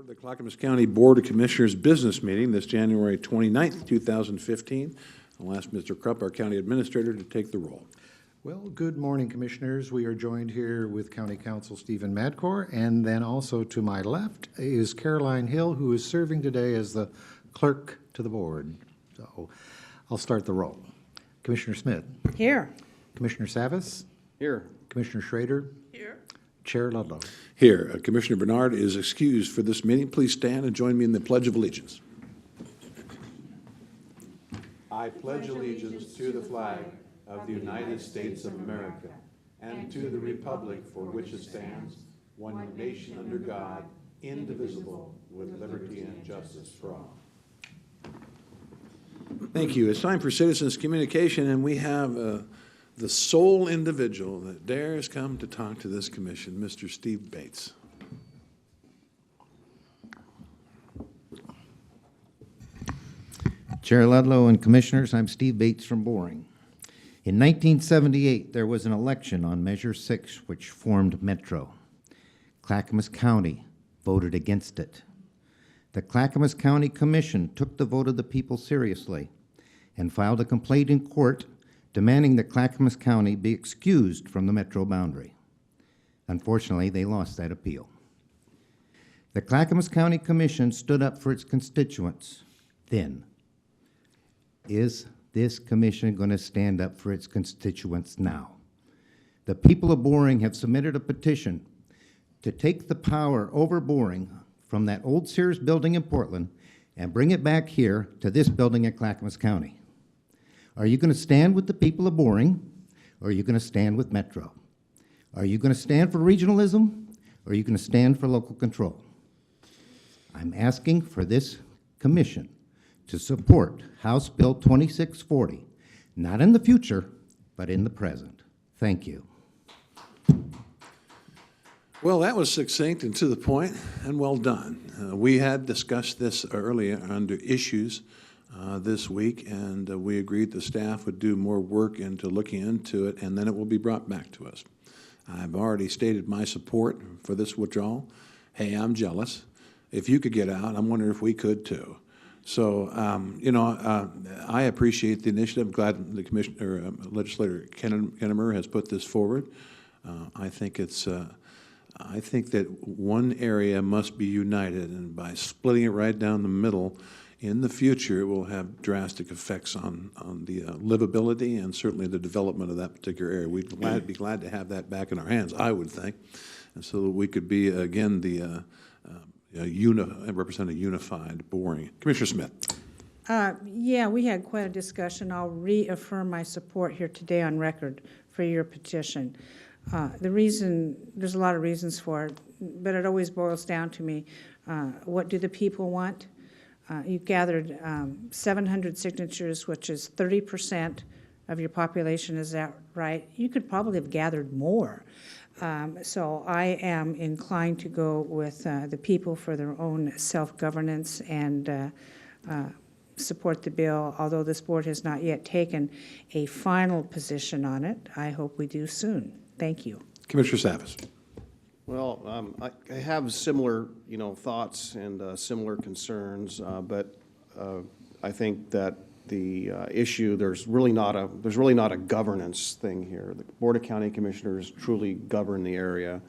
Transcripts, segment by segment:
Order the Clackamas County Board of Commissioners business meeting this January 29th, 2015. I'll ask Mr. Krupp, our county administrator, to take the roll. Well, good morning, Commissioners. We are joined here with County Counsel Stephen Madcore, and then also to my left is Caroline Hill, who is serving today as the clerk to the board. So I'll start the roll. Commissioner Smith. Here. Commissioner Savas. Here. Commissioner Schrader. Here. Chair Ludlow. Here, Commissioner Bernard is excused for this meeting. Please stand and join me in the Pledge of Allegiance. I pledge allegiance to the flag of the United States of America and to the republic for which it stands, one nation under God, indivisible, with liberty and justice for all. Thank you. It's time for citizens communication, and we have the sole individual that dares come to talk to this commission, Mr. Steve Bates. Chair Ludlow and Commissioners, I'm Steve Bates from Boring. In 1978, there was an election on Measure 6, which formed Metro. Clackamas County voted against it. The Clackamas County Commission took the vote of the people seriously and filed a complaint in court demanding that Clackamas County be excused from the Metro boundary. Unfortunately, they lost that appeal. The Clackamas County Commission stood up for its constituents then. Is this commission going to stand up for its constituents now? The people of Boring have submitted a petition to take the power over Boring from that old Sears building in Portland and bring it back here to this building at Clackamas County. Are you going to stand with the people of Boring, or are you going to stand with Metro? Are you going to stand for regionalism, or are you going to stand for local control? I'm asking for this commission to support House Bill 2640, not in the future, but in the present. Thank you. Well, that was succinct and to the point, and well done. We had discussed this earlier under issues this week, and we agreed the staff would do more work into looking into it, and then it will be brought back to us. I've already stated my support for this withdrawal. Hey, I'm jealous. If you could get out, I'm wondering if we could too. So, I appreciate the initiative. I'm glad the Commissioner, Legislator Kennemer has put this forward. I think that one area must be united, and by splitting it right down the middle, in the future, it will have drastic effects on the livability and certainly the development of that particular area. We'd be glad to have that back in our hands, I would think, and so that we could be, again, represent a unified Boring. Commissioner Smith. Yeah, we had quite a discussion. I'll reaffirm my support here today on record for your petition. There's a lot of reasons for it, but it always boils down to me, what do the people want? You gathered 700 signatures, which is 30% of your population, is that right? You could probably have gathered more. So I am inclined to go with the people for their own self-governance and support the bill, although this board has not yet taken a final position on it. I hope we do soon. Thank you. Commissioner Savas. Well, I have similar, thoughts and similar concerns, but I think that the issue there's really not a governance thing here. The Board of County Commissioners truly govern the area,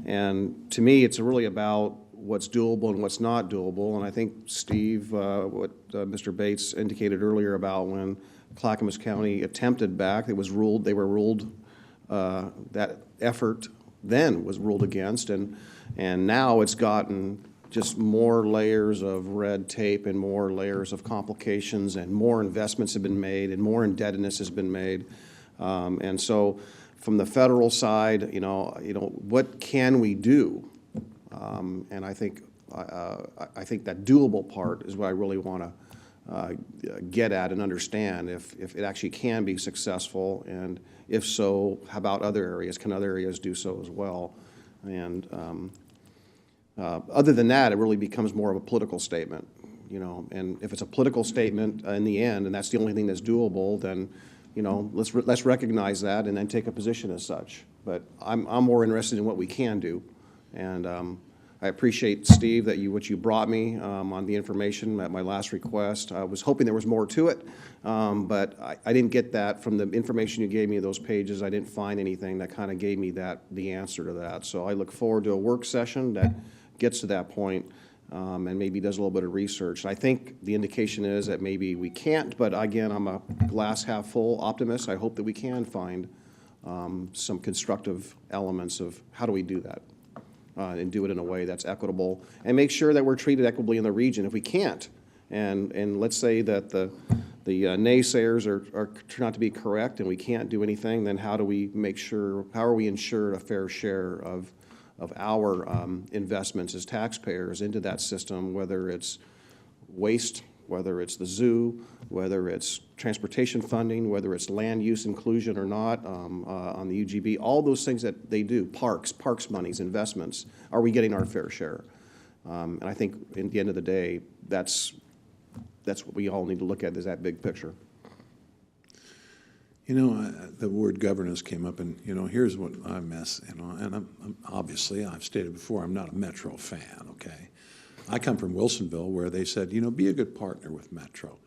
and to me, it's really about what's doable and what's not doable. And I think Steve, what Mr. Bates indicated earlier about when Clackamas County attempted back, they were ruled that effort then was ruled against, and now it's gotten just more layers of red tape and more layers of complications, and more investments have been made and more indebtedness has been made. And so from the federal side, what can we do? And I think that doable part is what I really want to get at and understand if it actually can be successful, and if so, how about other areas? Can other areas do so as well? And other than that, it really becomes more of a political statement, and if it's a political statement in the end, and that's the only thing that's doable, then, let's recognize that and then take a position as such. But I'm more interested in what we can do, and I appreciate, Steve, that what you brought me on the information at my last request. I was hoping there was more to it, but I didn't get that from the information you gave me, those pages. I didn't find anything that kind of gave me the answer to that. So I look forward to a work session that gets to that point, and maybe does a little bit of research. I think the indication is that maybe we can't, but again, I'm a glass half full optimist. I hope that we can find some constructive elements of how do we do that. And do it in a way that's equitable, and make sure that we're treated equitably in the region. If we can't, and let's say that the naysayers turn out to be correct, and we can't do anything, then how are we ensured a fair share of our investments as taxpayers into that system, whether it's waste, whether it's the zoo, whether it's transportation funding, whether it's land use inclusion or not on the UGB, all those things that they do, parks monies, investments, are we getting our fair share? And I think at the end of the day, that's what we all need to look at, is that big picture. You know, the word governance came up, and, you know, here's what I miss, you know, and I'm obviously, I've stated before, I'm not a Metro fan, okay? I come from Wilsonville, where they said, you know, be a good partner with Metro.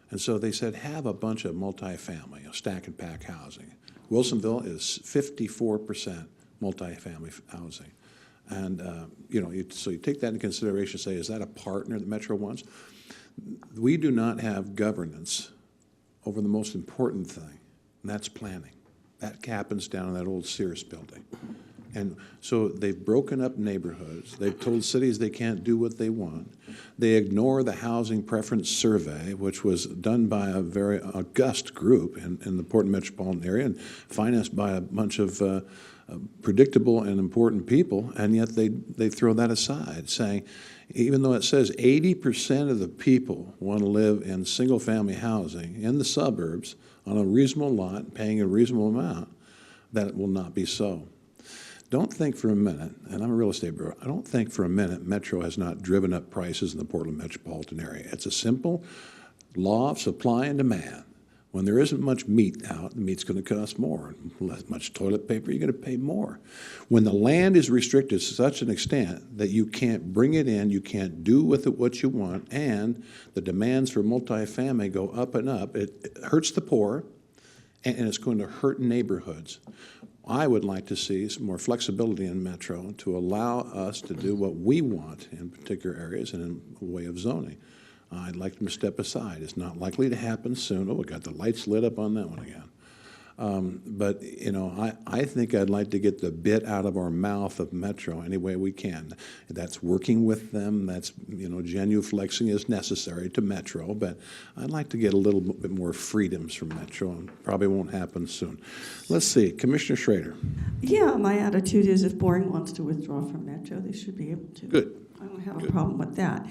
And so they said, have a bunch of multifamily, you know, stack and pack housing. Wilsonville is 54% multifamily housing. And, you know, so you take that into consideration, say, is that a partner that Metro wants? We do not have governance over the most important thing, and that's planning. That happens down in that old Sears building. And so they've broken up neighborhoods. They've told cities they can't do what they want. They ignore the housing preference survey, which was done by a very august group in the Portland metropolitan area and financed by a bunch of predictable and important people, and yet they throw that aside, saying, even though it says 80% of the people want to live in single-family housing in the suburbs on a reasonable lot, paying a reasonable amount, that it will not be so. Don't think for a minute, and I'm a real estate bureau, I don't think for a minute Metro has not driven up prices in the Portland metropolitan area. It's a simple law of supply and demand. When there isn't much meat out, the meat's going to cost more. Less much toilet paper, you're going to pay more. When the land is restricted to such an extent that you can't bring it in, you can't do with it what you want, and the demands for multifamily go up and up, it hurts the poor, and it's going to hurt neighborhoods. I would like to see some more flexibility in Metro to allow us to do what we want in particular areas and in a way of zoning. I'd like them to step aside. It's not likely to happen soon. Oh, we got the lights lit up on that one again. But, you know, I think I'd like to get the bit out of our mouth of Metro any way we can. That's working with them. That's, you know, genuflexing is necessary to Metro. But I'd like to get a little bit more freedoms from Metro, and probably won't happen soon. Let's see. Commissioner Schrader. Yeah, my attitude is if Boring wants to withdraw from Metro, they should be able to. Good. I don't have a problem with that.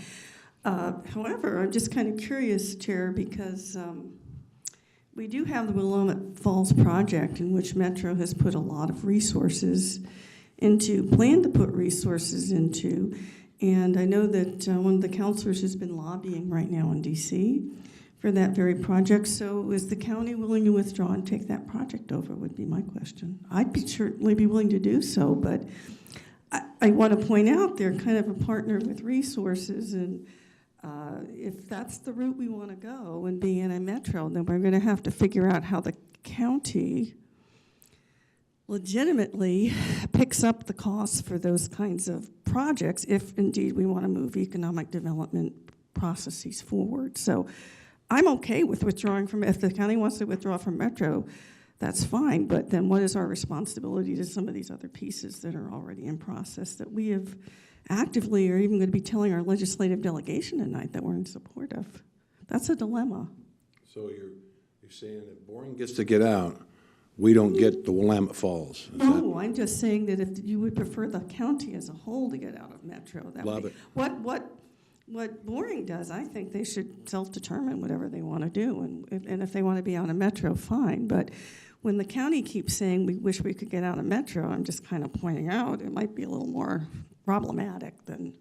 However, I'm just kind of curious, Chair, because we do have the Willamette Falls project in which Metro has put a lot of resources into, plan to put resources into, and I know that one of the counselors has been lobbying right now in D.C. for that very project. So is the county willing to withdraw and take that project over, would be my question. I'd certainly be willing to do so, but I want to point out they're kind of a partner with resources, and if that's the route we want to go and be in a metro, then we're going to have to figure out how the county legitimately picks up the costs for those kinds of projects if indeed we want to move economic development processes forward. So I'm okay with withdrawing from, if the county wants to withdraw from Metro, that's fine, but then what is our responsibility to some of these other pieces that are already in process that we have actively are even going to be telling our legislative delegation tonight that we're in support of? That's a dilemma. So you're saying that Boring gets to get out, we don't get the Willamette Falls. Is No, I'm just saying that if you would prefer the county as a whole to get out of Metro, that Love would it. what Boring does, I think they should self-determine whatever they want to do, and if they want to be out of Metro, fine. But when the county keeps saying we wish we could get out of Metro, I'm just kind of pointing out it might be a little more problematic than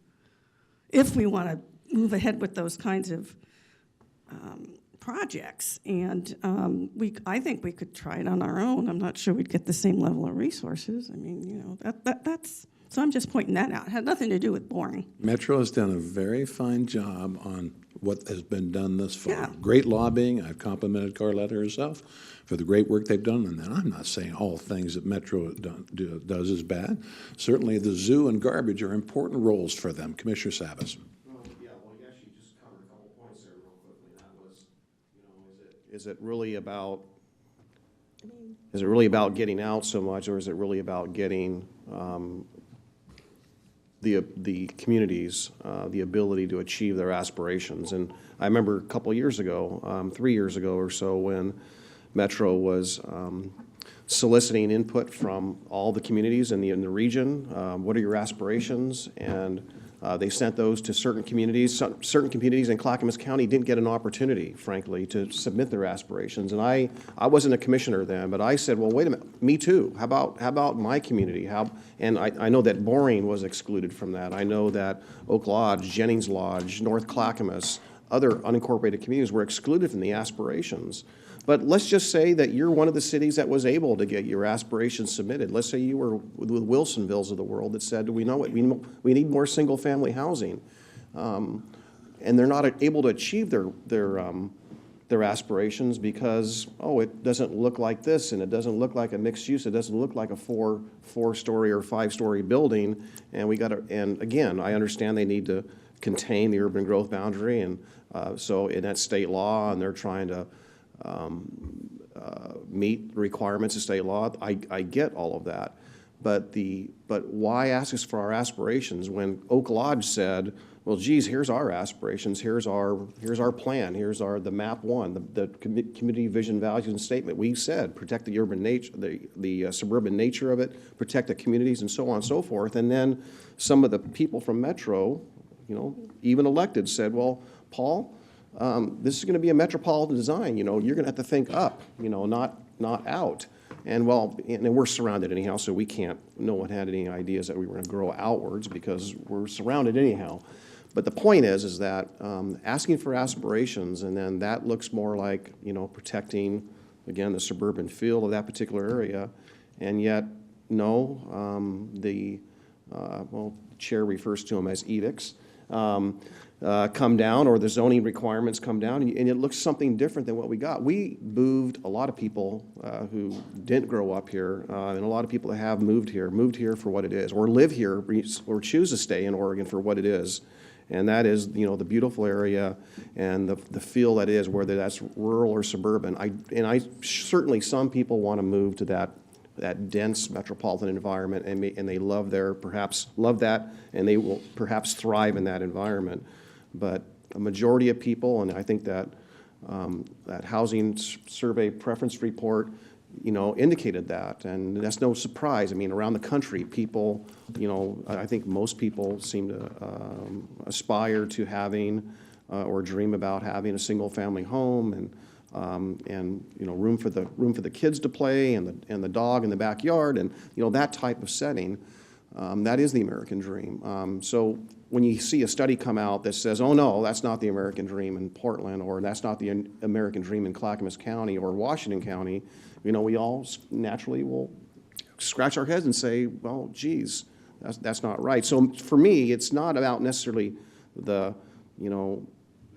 if we want to move ahead with those kinds of projects. And I think we could try it on our own. I'm not sure we'd get the same level of resources. I mean, you know, that's So I'm just pointing that out. It had nothing to do with boring. Metro has done a very fine job on what has been done thus far. Yeah. Great lobbying. I've complimented Carletta herself for the great work they've done. And then I'm not saying all things that Metro does is bad. Certainly the zoo and garbage are important roles for them. Commissioner Savas. Yeah, well, you actually just covered a couple points there real quickly. That was, is it really about getting out so much, or is it really about getting the communities the ability to achieve their aspirations? And I remember a couple of years ago, 3 years ago or so, when Metro was soliciting input from all the communities in the region. What are your aspirations? And they sent those to certain communities. Certain communities in Clackamas County didn't get an opportunity, frankly, to submit their aspirations. And I wasn't a commissioner then, but I said, well, wait a minute, me too. How about my community? And I know that Boring was excluded from that. I know that Oak Lodge, Jennings Lodge, North Clackamas, other unincorporated communities were excluded from the aspirations. But let's just say that you're one of the cities that was able to get your aspirations submitted. Let's say you were with Wilsonvilles of the world that said, we know what, we need more single-family housing. And they're not able to achieve their aspirations because, it doesn't look like this, and it doesn't look like a mixed use, it doesn't look like a four-story or five-story building. And again, I understand they need to contain the urban growth boundary, and so in that state law, and they're trying to meet the requirements of state law. I get all of that, but why ask us for our aspirations when Oak Lodge said, well, geez, here's our aspirations, here's our plan, here's the map one, the community vision, values, and statement. We said protect the urban nature, the suburban nature of it, protect the communities, and so on and so forth. And then some of the people from Metro, even elected, said, well, Paul, this is going to be a metropolitan design. You're going to have to think up, not out. And we're surrounded anyhow, so no one had any ideas that we were going to grow outwards because we're surrounded anyhow. But the point is that asking for aspirations, and then that looks more like, protecting, again, the suburban feel of that particular area. And yet, no, the chair refers to them as edicts. Come down, or the zoning requirements come down, and it looks something different than what we got. We moved a lot of people who didn't grow up here, and a lot of people that have moved here for what it is, or live here, or choose to stay in Oregon for what it is. And that is, the beautiful area and the feel that is, whether that's rural or suburban. Certainly some people want to move to that dense metropolitan environment, and they love that, and they will perhaps thrive in that environment. But a majority of people, and I think that that housing survey preference report, indicated that, and that's no surprise. I mean, around the country, people, I think most people seem to aspire to having or dream about having a single-family home, and room for the kids to play, and the dog in the backyard, and that type of setting. That is the American dream. So when you see a study come out that says, oh no, that's not the American dream in Portland, or that's not the American dream in Clackamas County or Washington County, we all naturally will scratch our heads and say, well, geez, that's not right. So for me, it's not about necessarily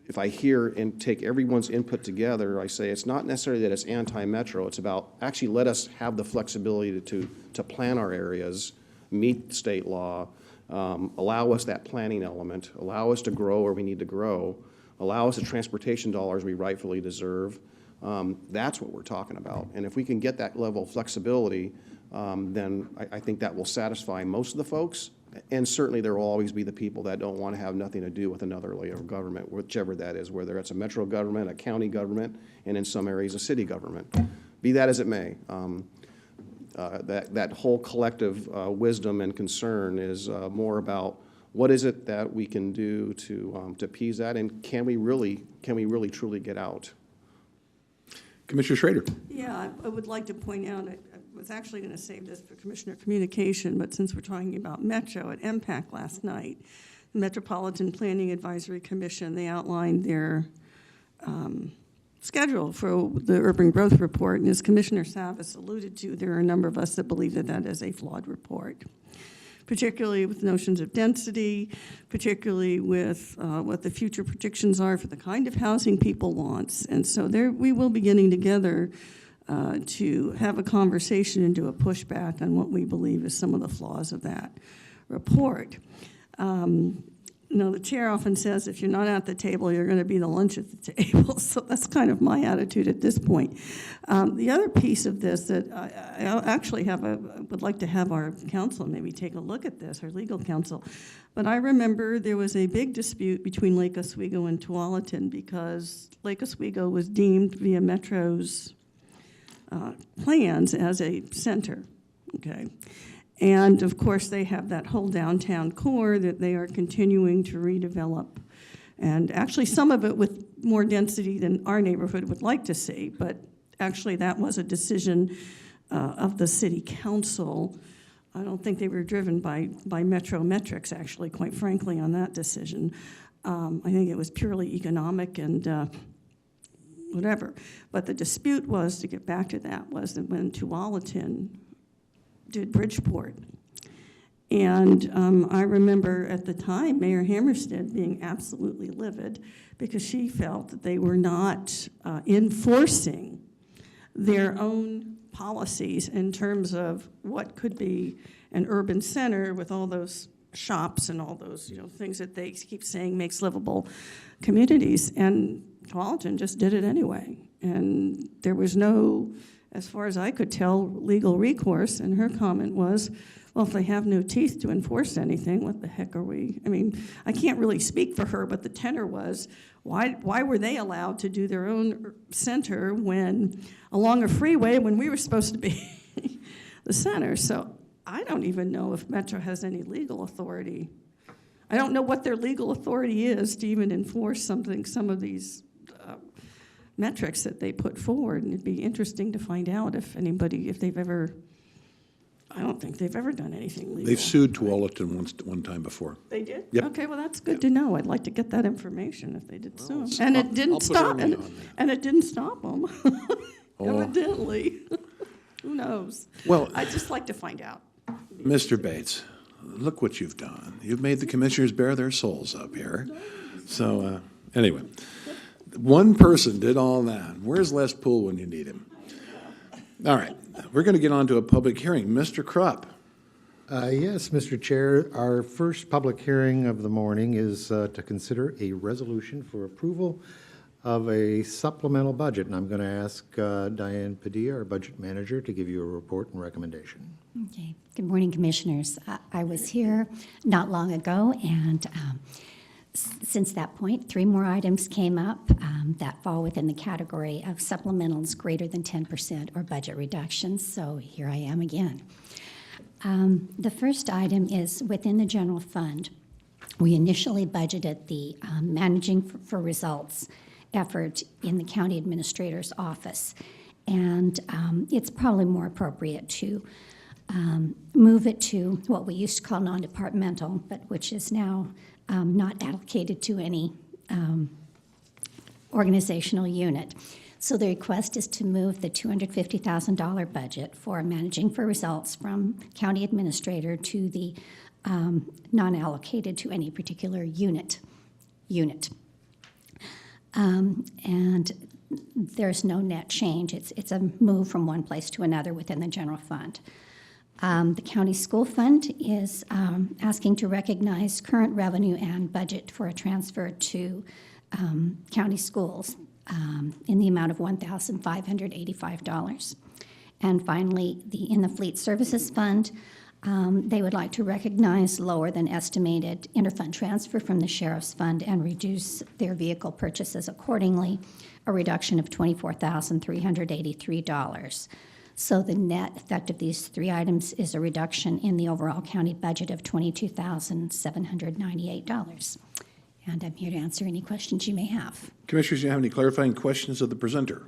if I hear and take everyone's input together, I say it's not necessarily that it's anti-metro. It's about actually let us have the flexibility to plan our areas, meet state law, allow us that planning element, allow us to grow where we need to grow, allow us the transportation dollars we rightfully deserve. That's what we're talking about. And if we can get that level of flexibility, then I think that will satisfy most of the folks. And certainly there will always be the people that don't want to have nothing to do with another layer of government, whichever that is, whether it's a metro government, a county government, and in some areas a city government. Be that as it may. That whole collective wisdom and concern is more about what is it that we can do to appease that, and can we really truly get out? Commissioner Schrader. Yeah, I would like to point out, I was actually going to save this for Commissioner Communication, but since we're talking about Metro, at MPAC last night, the Metropolitan Planning Advisory Commission, they outlined their schedule for the Urban Growth Report, and as Commissioner Savas alluded to, there are a number of us that believe that that is a flawed report. particularly with notions of density, particularly with what the future predictions are for the kind of housing people want. And so there, we will be getting together to have a conversation and do a pushback on what we believe is some of the flaws of that report. You know, the chair often says, if you're not at the table, you're going to be the lunch at the table. So that's kind of my attitude at this point. The other piece of this that I actually would like to have our council maybe take a look at this, our legal counsel. But I remember there was a big dispute between Lake Oswego and Tualatin because Lake Oswego was deemed via Metro's plans as a center, okay? And of course, they have that whole downtown core that they are continuing to redevelop. And actually, some of it with more density than our neighborhood would like to see, but actually that was a decision of the city council. I don't think they were driven by Metro metrics, actually, quite frankly, on that decision. I think it was purely economic and whatever. But the dispute was, to get back to that, was that when Tualatin did Bridgeport. And I remember at the time Mayor Hammerstead being absolutely livid because she felt that they were not enforcing their own policies in terms of what could be an urban center with all those shops and all those, you know, things that they keep saying makes livable communities. And Tualatin just did it anyway. And there was no, as far as I could tell, legal recourse. And her comment was, well, if they have no teeth to enforce anything, what the heck are we? I mean, I can't really speak for her, but the tenor was, why were they allowed to do their own center when along a freeway when we were supposed to be the center? So I don't even know if Metro has any legal authority. I don't know what their legal authority is to even enforce some of these metrics that they put forward. And it'd be interesting to find out if they've ever, I don't think they've ever done anything legal. They've sued Tualatin one time before. They did? Yep. Okay, well, that's good to know. I'd like to get that information if they did sue 'em. I'll- And I'll it didn't put her stop, name and on there. and it didn't stop them, Oh. evidently. Who knows? Well- I'd just like to find out. Mr. Bates, look what you've done. You've made the commissioners bare their souls up here. So, anyway, one person did all that. Where's Les Poole when you need him? All right, we're going to get on to a public hearing. Mr. Krupp. Yes, Mr. Chair, our first public hearing of the morning is to consider a resolution for approval of a supplemental budget. And I'm going to ask Diane Padilla, our budget manager, to give you a report and recommendation. Okay. Good morning, Commissioners. I was here not long ago, and since that point, 3 more items came up that fall within the category of supplementals greater than 10% or budget reductions, so here I am again. The first item is within the general fund. We initially budgeted the managing for results effort in the county administrator's office, and it's probably more appropriate to move it to what we used to call non-departmental, but which is now not allocated to any organizational unit. So the request is to move the $250,000 budget for managing for results from county administrator to the non-allocated to any particular unit. And there's no net change. It's a move from one place to another within the general fund. The county school fund is asking to recognize current revenue and budget for a transfer to county schools in the amount of $1,585. And finally, in the fleet services fund, they would like to recognize lower than estimated interfund transfer from the sheriff's fund and reduce their vehicle purchases accordingly, a reduction of $24,383. So the net effect of these 3 items is a reduction in the overall county budget of $22,798. And I'm here to answer any questions you may have. Commissioners, do you have any clarifying questions of the presenter?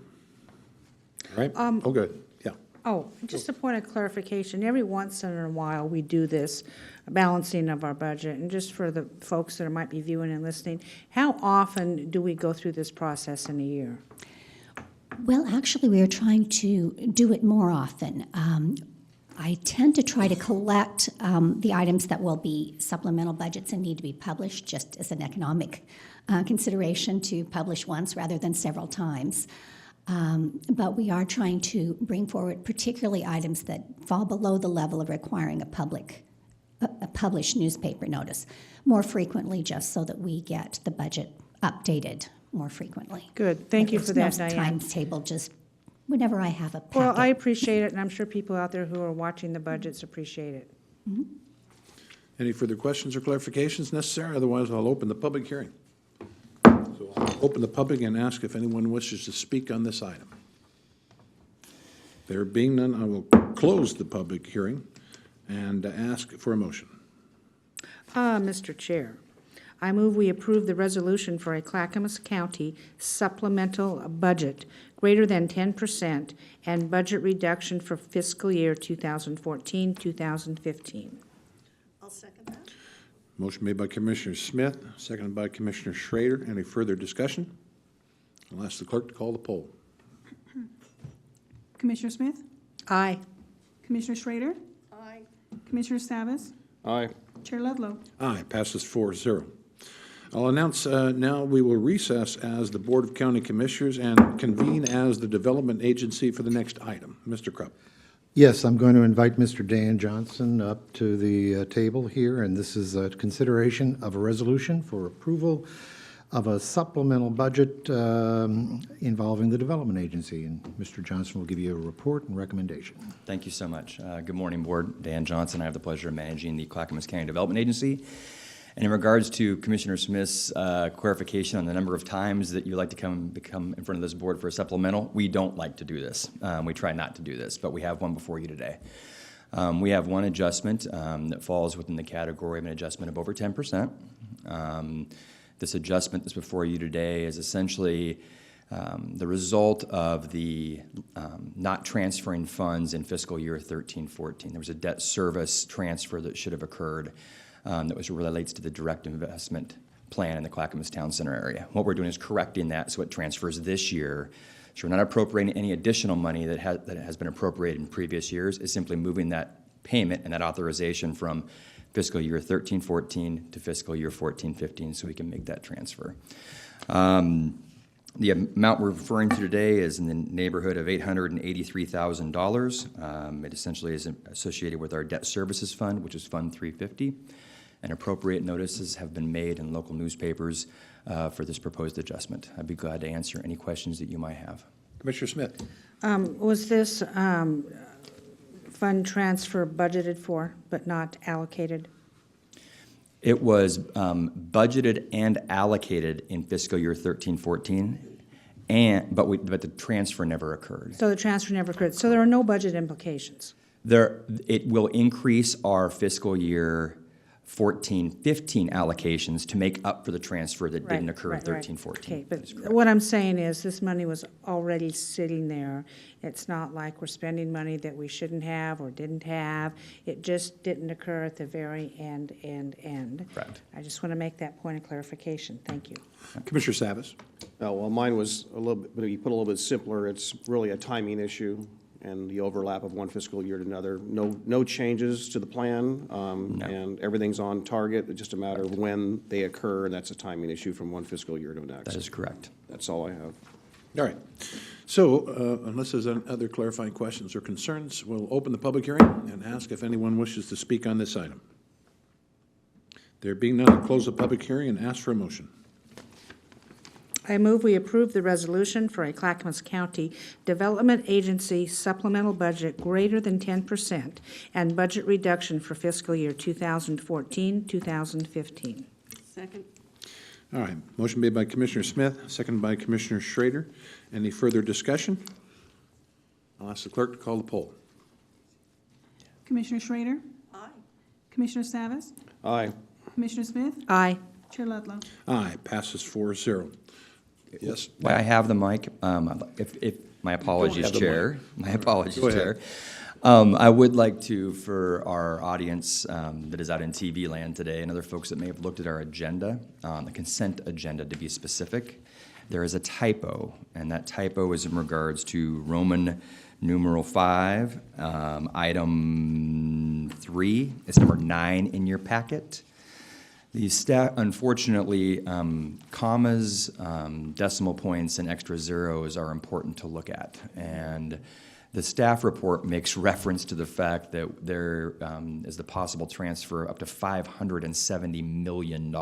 All right? Oh, good. Yeah. Oh, just a point of clarification. Every once in a while, we do this balancing of our budget. And just for the folks that might be viewing and listening, how often do we go through this process in a year? Well, actually, we are trying to do it more often. I tend to try to collect the items that will be supplemental budgets and need to be published, just as an economic consideration to publish once rather than several times. But we are trying to bring forward particularly items that fall below the level of requiring a published newspaper notice more frequently, just so that we get the budget updated more frequently. Good, thank you for that, There's no Diane. timetable, just whenever I have a packet. Well, I appreciate it, and I'm sure people out there who are watching the budgets appreciate it. Any further questions or clarifications necessary? Otherwise, I'll open the public hearing. So I'll open the public and ask if anyone wishes to speak on this item. There being none, I will close the public hearing and ask for a motion. Mr. Chair, I move we approve the resolution for a Clackamas County supplemental budget greater than 10% and budget reduction for fiscal year 2014-2015. I'll second that. Motion made by Commissioner Smith, seconded by Commissioner Schrader. Any further discussion? I'll ask the clerk to call the poll. Commissioner Smith? Aye. Commissioner Schrader? Aye. Commissioner Savas? Aye. Chair Ludlow? Aye, passes 4-0. I'll announce now we will recess as the Board of County Commissioners and convene as the Development Agency for the next item. Mr. Krupp. Yes, I'm going to invite Mr. Dan Johnson up to the table here, and this is a consideration of a resolution for approval of a supplemental budget involving the Development Agency. And Mr. Johnson will give you a report and recommendation. Thank you so much. Good morning, Board. Dan Johnson. I have the pleasure of managing the Clackamas County Development Agency. And in regards to Commissioner Smith's clarification on the number of times that you like to come in front of this board for a supplemental, we don't like to do this. We try not to do this, but we have one before you today. We have one adjustment that falls within the category of an adjustment of over 10%. This adjustment that's before you today is essentially the result of the not transferring funds in fiscal year 13-14. There was a debt service transfer that should have occurred that relates to the direct investment plan in the Clackamas Town Center area. What we're doing is correcting that so it transfers this year. So we're not appropriating any additional money that has been appropriated in previous years. It's simply moving that payment and that authorization from fiscal year 13-14 to fiscal year 14-15 so we can make that transfer. The amount we're referring to today is in the neighborhood of $883,000. It essentially is associated with our debt services fund, which is Fund 350. And appropriate notices have been made in local newspapers for this proposed adjustment. I'd be glad to answer any questions that you might have. Commissioner Smith. Was this fund transfer budgeted for but not allocated? It was budgeted and allocated in fiscal year 13-14, but the transfer never occurred. So the transfer never occurred. So there are no budget implications. It will increase our fiscal year 14-15 allocations to make up for the transfer that didn't occur in 13-14. Okay, but what I'm saying is this money was already sitting there. It's not like we're spending money that we shouldn't have or didn't have. It just didn't occur at the very end. Correct. I just want to make that point of clarification. Thank you. Commissioner Savas. Oh, well, mine was a little bit, you put a little bit simpler. It's really a timing issue and the overlap of one fiscal year to another. No changes to the plan, and everything's on target. It's just a matter of when they occur, and that's a timing issue from one fiscal year to the next. That is correct. That's all I have. All right. So unless there's other clarifying questions or concerns, we'll open the public hearing and ask if anyone wishes to speak on this item. There being none, I'll close the public hearing and ask for a motion. I move we approve the resolution for a Clackamas County Development Agency supplemental budget greater than 10% and budget reduction for fiscal year 2014-2015. Second. All right. Motion made by Commissioner Smith, seconded by Commissioner Schrader. Any further discussion? I'll ask the clerk to call the poll. Commissioner Schrader? Aye. Commissioner Savas? Aye. Commissioner Smith? Aye. Chair Ludlow? Aye. Passes 4-0. Yes. While I have the mic, if my apologies, have the Chair. My apologies, Go ahead. Chair. I would like to, for our audience that is out in TV land today and other folks that may have looked at our agenda, the consent agenda to be specific, there is a typo, and that typo is in regards to Roman numeral 5. Item 3 is number 9 in your packet. The staff, unfortunately, commas, decimal points, and extra zeros are important to look at. And the staff report makes reference to the fact that there is the possible transfer of up to $570 million to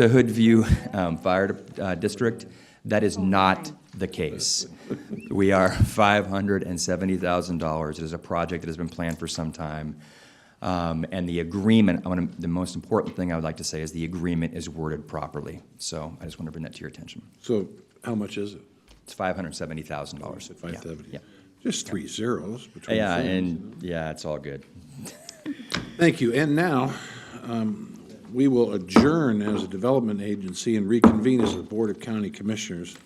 Hoodview Fire District. That is not the case. We are $570,000. It is a project that has been planned for some time. And the agreement, the most important thing I would like to say is the agreement is worded properly. So I just want to bring that to your attention. So how much is it? It's $570,000. 570? Yeah. Just 3 zeros between. Yeah, friends. and yeah, it's all good. Thank you. And now, we will adjourn as a development agency and reconvene as a Board of County Commissioners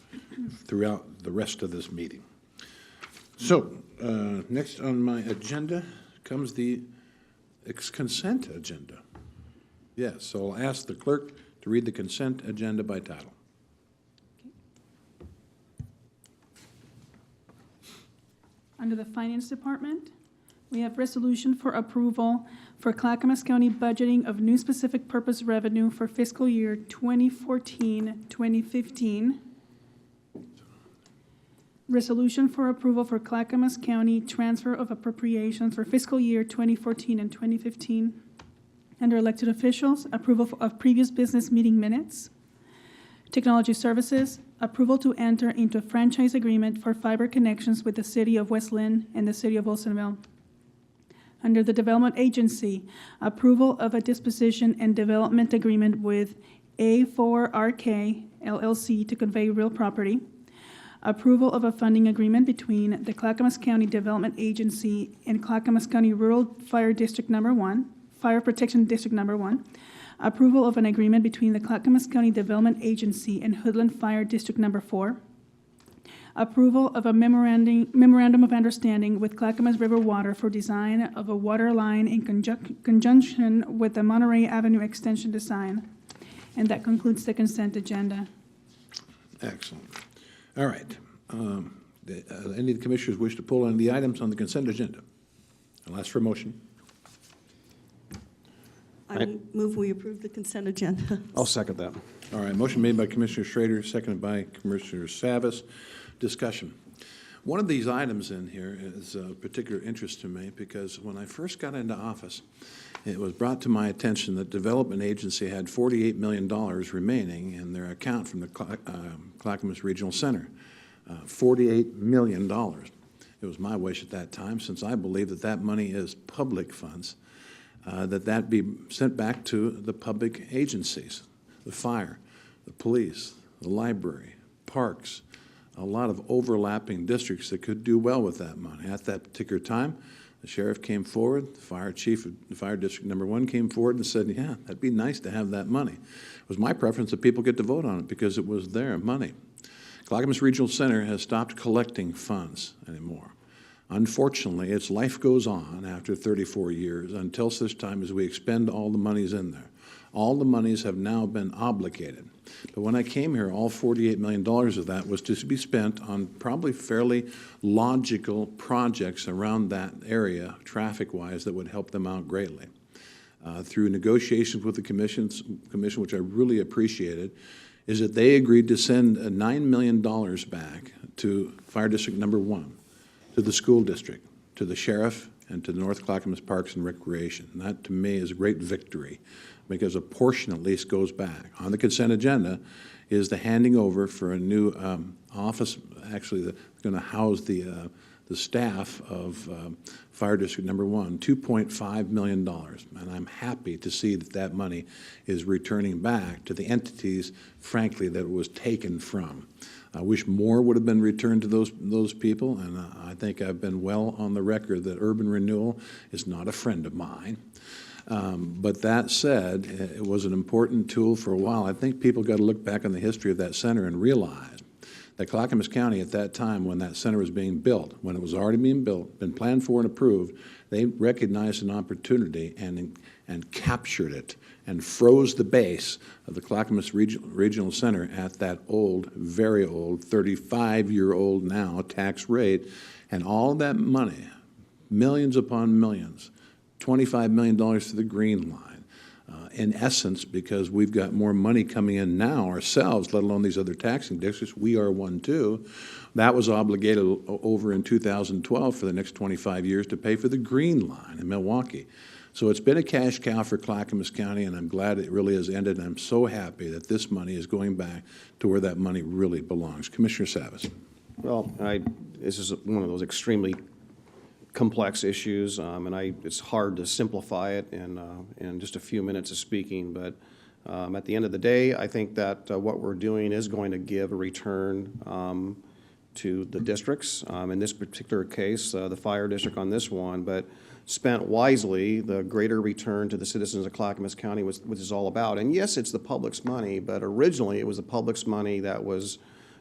throughout the rest of this meeting. So, next on my agenda comes the consent agenda. Yes, so I'll ask the clerk to read the consent agenda by title. Under the Finance Department, we have resolution for approval for Clackamas County budgeting of new specific purpose revenue for fiscal year 2014-2015. Resolution for approval for Clackamas County transfer of appropriations for fiscal year 2014 and 2015. Under elected officials, approval of previous business meeting minutes. Technology Services, approval to enter into a franchise agreement for fiber connections with the City of West Lynn and the City of Wilsonville. Under the Development Agency, approval of a disposition and development agreement with A4RK LLC to convey real property. Approval of a funding agreement between the Clackamas County Development Agency and Clackamas County Rural Fire District Number 1, Fire Protection District Number 1. Approval of an agreement between the Clackamas County Development Agency and Hoodland Fire District Number 4. Approval of a memorandum of understanding with Clackamas River Water for design of a water line in conjunction with the Monterey Avenue Extension design. And that concludes the consent agenda. Excellent. All right. Any of the commissioners wish to pull any of the items on the consent agenda? I'll ask for a motion. I move we approve the consent agenda. I'll second that. All right, motion made by Commissioner Schrader, seconded by Commissioner Savas. Discussion. One of these items in here is of particular interest to me because when I first got into office, it was brought to my attention that Development Agency had $48 million remaining in their account from the Clackamas Regional Center. $48 million. It was my wish at that time, since I believe that that money is public funds, that be sent back to the public agencies, the fire, the police, the library, parks, a lot of overlapping districts that could do well with that money. At that particular time, the sheriff came forward, the fire chief of the Fire District Number 1 came forward and said, yeah, that'd be nice to have that money. It was my preference that people get to vote on it because it was their money. Clackamas Regional Center has stopped collecting funds anymore. Unfortunately, its life goes on after 34 years until such time as we expend all the monies in there. All the monies have now been obligated. But when I came here, all $48 million of that was to be spent on probably fairly logical projects around that area, traffic-wise, that would help them out greatly. Through negotiations with the commission, which I really appreciated, is that they agreed to send $9 million back to Fire District Number 1, to the school district, to the sheriff, and to the North Clackamas Parks and Recreation. And that, to me, is a great victory, because a portion at least goes back. On the consent agenda is the handing over for a new office, actually going to house the staff of Fire District Number 1, $2.5 million. And I'm happy to see that that money is returning back to the entities, frankly, that it was taken from. I wish more would have been returned to those people, and I think I've been well on the record that urban renewal is not a friend of mine. But that said, it was an important tool for a while. I think people got to look back on the history of that center and realize that Clackamas County at that time, when that center was being built, when it was already being built, been planned for and approved, they recognized an opportunity and captured it and froze the base of the Clackamas Regional Center at that old, very old, 35-year-old now tax rate. And all that money, millions upon millions, $25 million to the Green Line, in essence, because we've got more money coming in now ourselves, let alone these other taxing districts, we are one too. That was obligated over in 2012 for the next 25 years to pay for the Green Line in Milwaukee. So it's been a cash cow for Clackamas County, and I'm glad it really has ended. And I'm so happy that this money is going back to where that money really belongs. Commissioner Savas. Well, this is one of those extremely complex issues, and it's hard to simplify it in just a few minutes of speaking. But at the end of the day, I think that what we're doing is going to give a return to the districts. In this particular case, the fire district on this one, but spent wisely, the greater return to the citizens of Clackamas County, which is all about. And yes, it's the public's money, but originally it was the public's money that was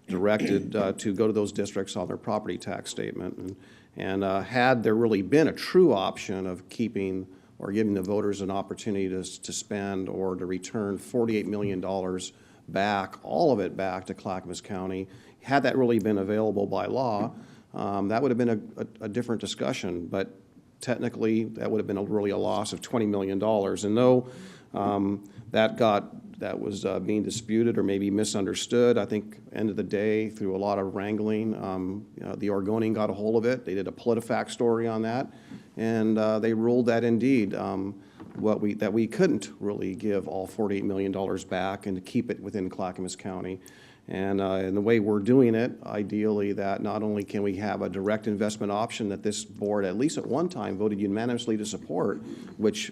directed to go to those districts on their property tax statement. And had there really been a true option of keeping or giving the voters an opportunity to spend or to return $48 million back, all of it back to Clackamas County, had that really been available by law, that would have been a different discussion. But technically, that would have been really a loss of $20 million. And though that was being disputed or maybe misunderstood, I think end of the day, through a lot of wrangling, the Oregonian got a hold of it. They did a PolitiFact story on that, and they ruled that indeed that we couldn't really give all $48 million back and to keep it within Clackamas County. And the way we're doing it, ideally, that not only can we have a direct investment option that this board, at least at one time, voted unanimously to support, which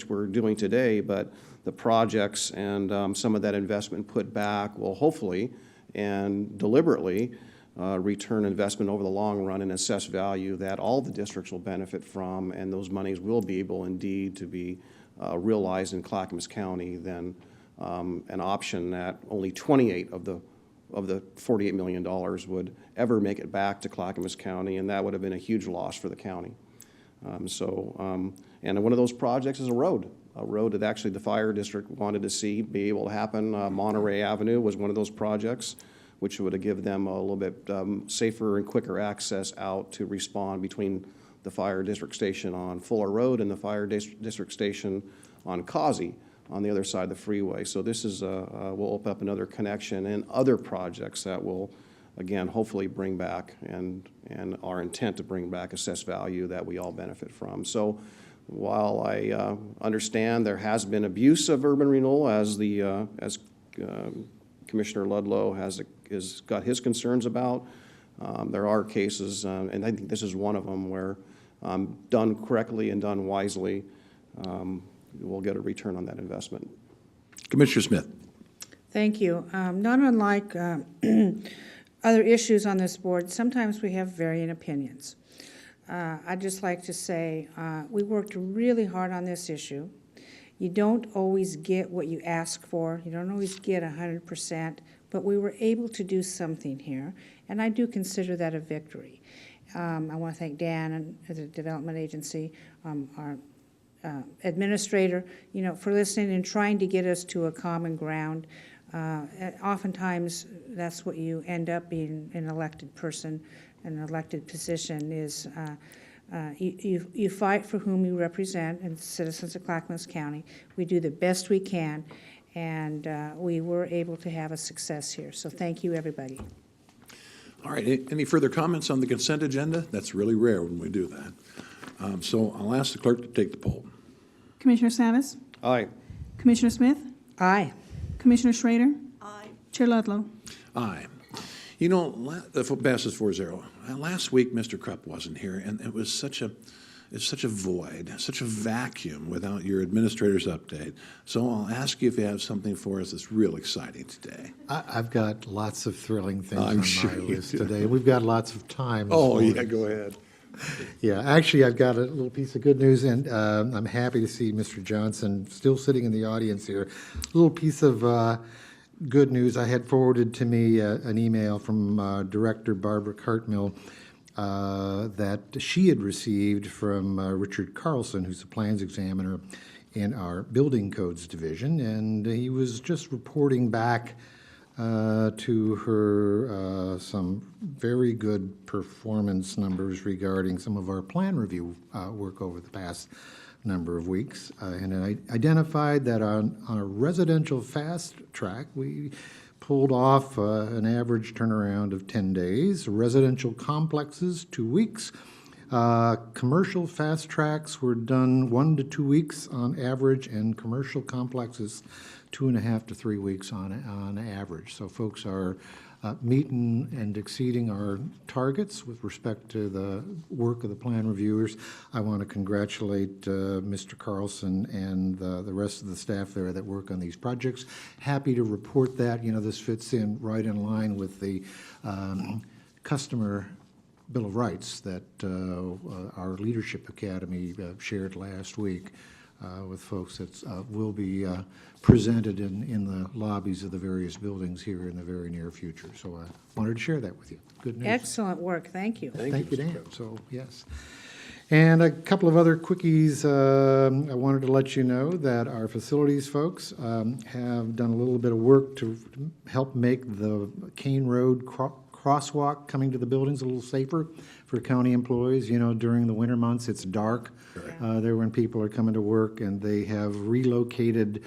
we're doing today, but the projects and some of that investment put back will hopefully and deliberately return investment over the long run and assess value that all the districts will benefit from, and those monies will be able indeed to be realized in Clackamas County than an option that only 28 of the $48 million would ever make it back to Clackamas County, and that would have been a huge loss for the county. And one of those projects is a road that actually the fire district wanted to see be able to happen. Monterey Avenue was one of those projects, which would have given them a little bit safer and quicker access out to respond between the fire district station on Fuller Road and the fire district station on Causey on the other side of the freeway. So this is will open up another connection and other projects that will, again, hopefully bring back and our intent to bring back assessed value that we all benefit from. So while I understand there has been abuse of urban renewal, as Commissioner Ludlow has got his concerns about, there are cases, and I think this is one of them, where done correctly and done wisely, we'll get a return on that investment. Commissioner Smith. Thank you. Not unlike other issues on this board, sometimes we have varying opinions. I'd just like to say we worked really hard on this issue. You don't always get what you ask for. You don't always get 100%, but we were able to do something here, and I do consider that a victory. I want to thank Dan and the Development Agency, our administrator, for listening and trying to get us to a common ground. Oftentimes, that's what you end up being, an elected person, an elected position is you fight for whom you represent, and citizens of Clackamas County. We do the best we can, and we were able to have a success here. So thank you, everybody. All right, any further comments on the consent agenda? That's really rare when we do that. So I'll ask the clerk to take the poll. Commissioner Savas? Aye. Commissioner Smith? Aye. Commissioner Schrader? Aye. Chair Ludlow? Aye. The vote passes 4-0. Last week, Mr. Krupp wasn't here, and it was such a void, such a vacuum without your administrator's update. So I'll ask you if you have something for us that's real exciting today. I've got lots of thrilling things I'm on sure my you list do. today. We've got lots of time. this Oh, morning. yeah, go ahead. Yeah, actually, I've got a little piece of good news, and I'm happy to see Mr. Johnson still sitting in the audience here. A little piece of good news. I had forwarded to me an email from Director Barbara Cartmill that she had received from Richard Carlson, who's the plans examiner in our Building Codes Division, and he was just reporting back to her some very good performance numbers regarding some of our plan review work over the past number of weeks. And I identified that on a residential fast track, we pulled off an average turnaround of 10 days. Residential complexes, 2 weeks. Commercial fast tracks were done 1 to 2 weeks on average, and commercial complexes 2.5 to 3 weeks on average. So folks are meeting and exceeding our targets with respect to the work of the plan reviewers. I want to congratulate Mr. Carlson and the rest of the staff there that work on these projects. Happy to report that. You know, this fits in right in line with the customer Bill of Rights that our Leadership Academy shared last week with folks that will be presented in the lobbies of the various buildings here in the very near future. So I wanted to share that with you. Good news. Excellent work, thank you. Thank you, Dan. So, yes. And a couple of other quickies. I wanted to let you know that our facilities folks have done a little bit of work to help make the Kane Road crosswalk coming to the buildings a little safer for county employees. You know, during the winter months, it's dark there when people are coming to work, and they have relocated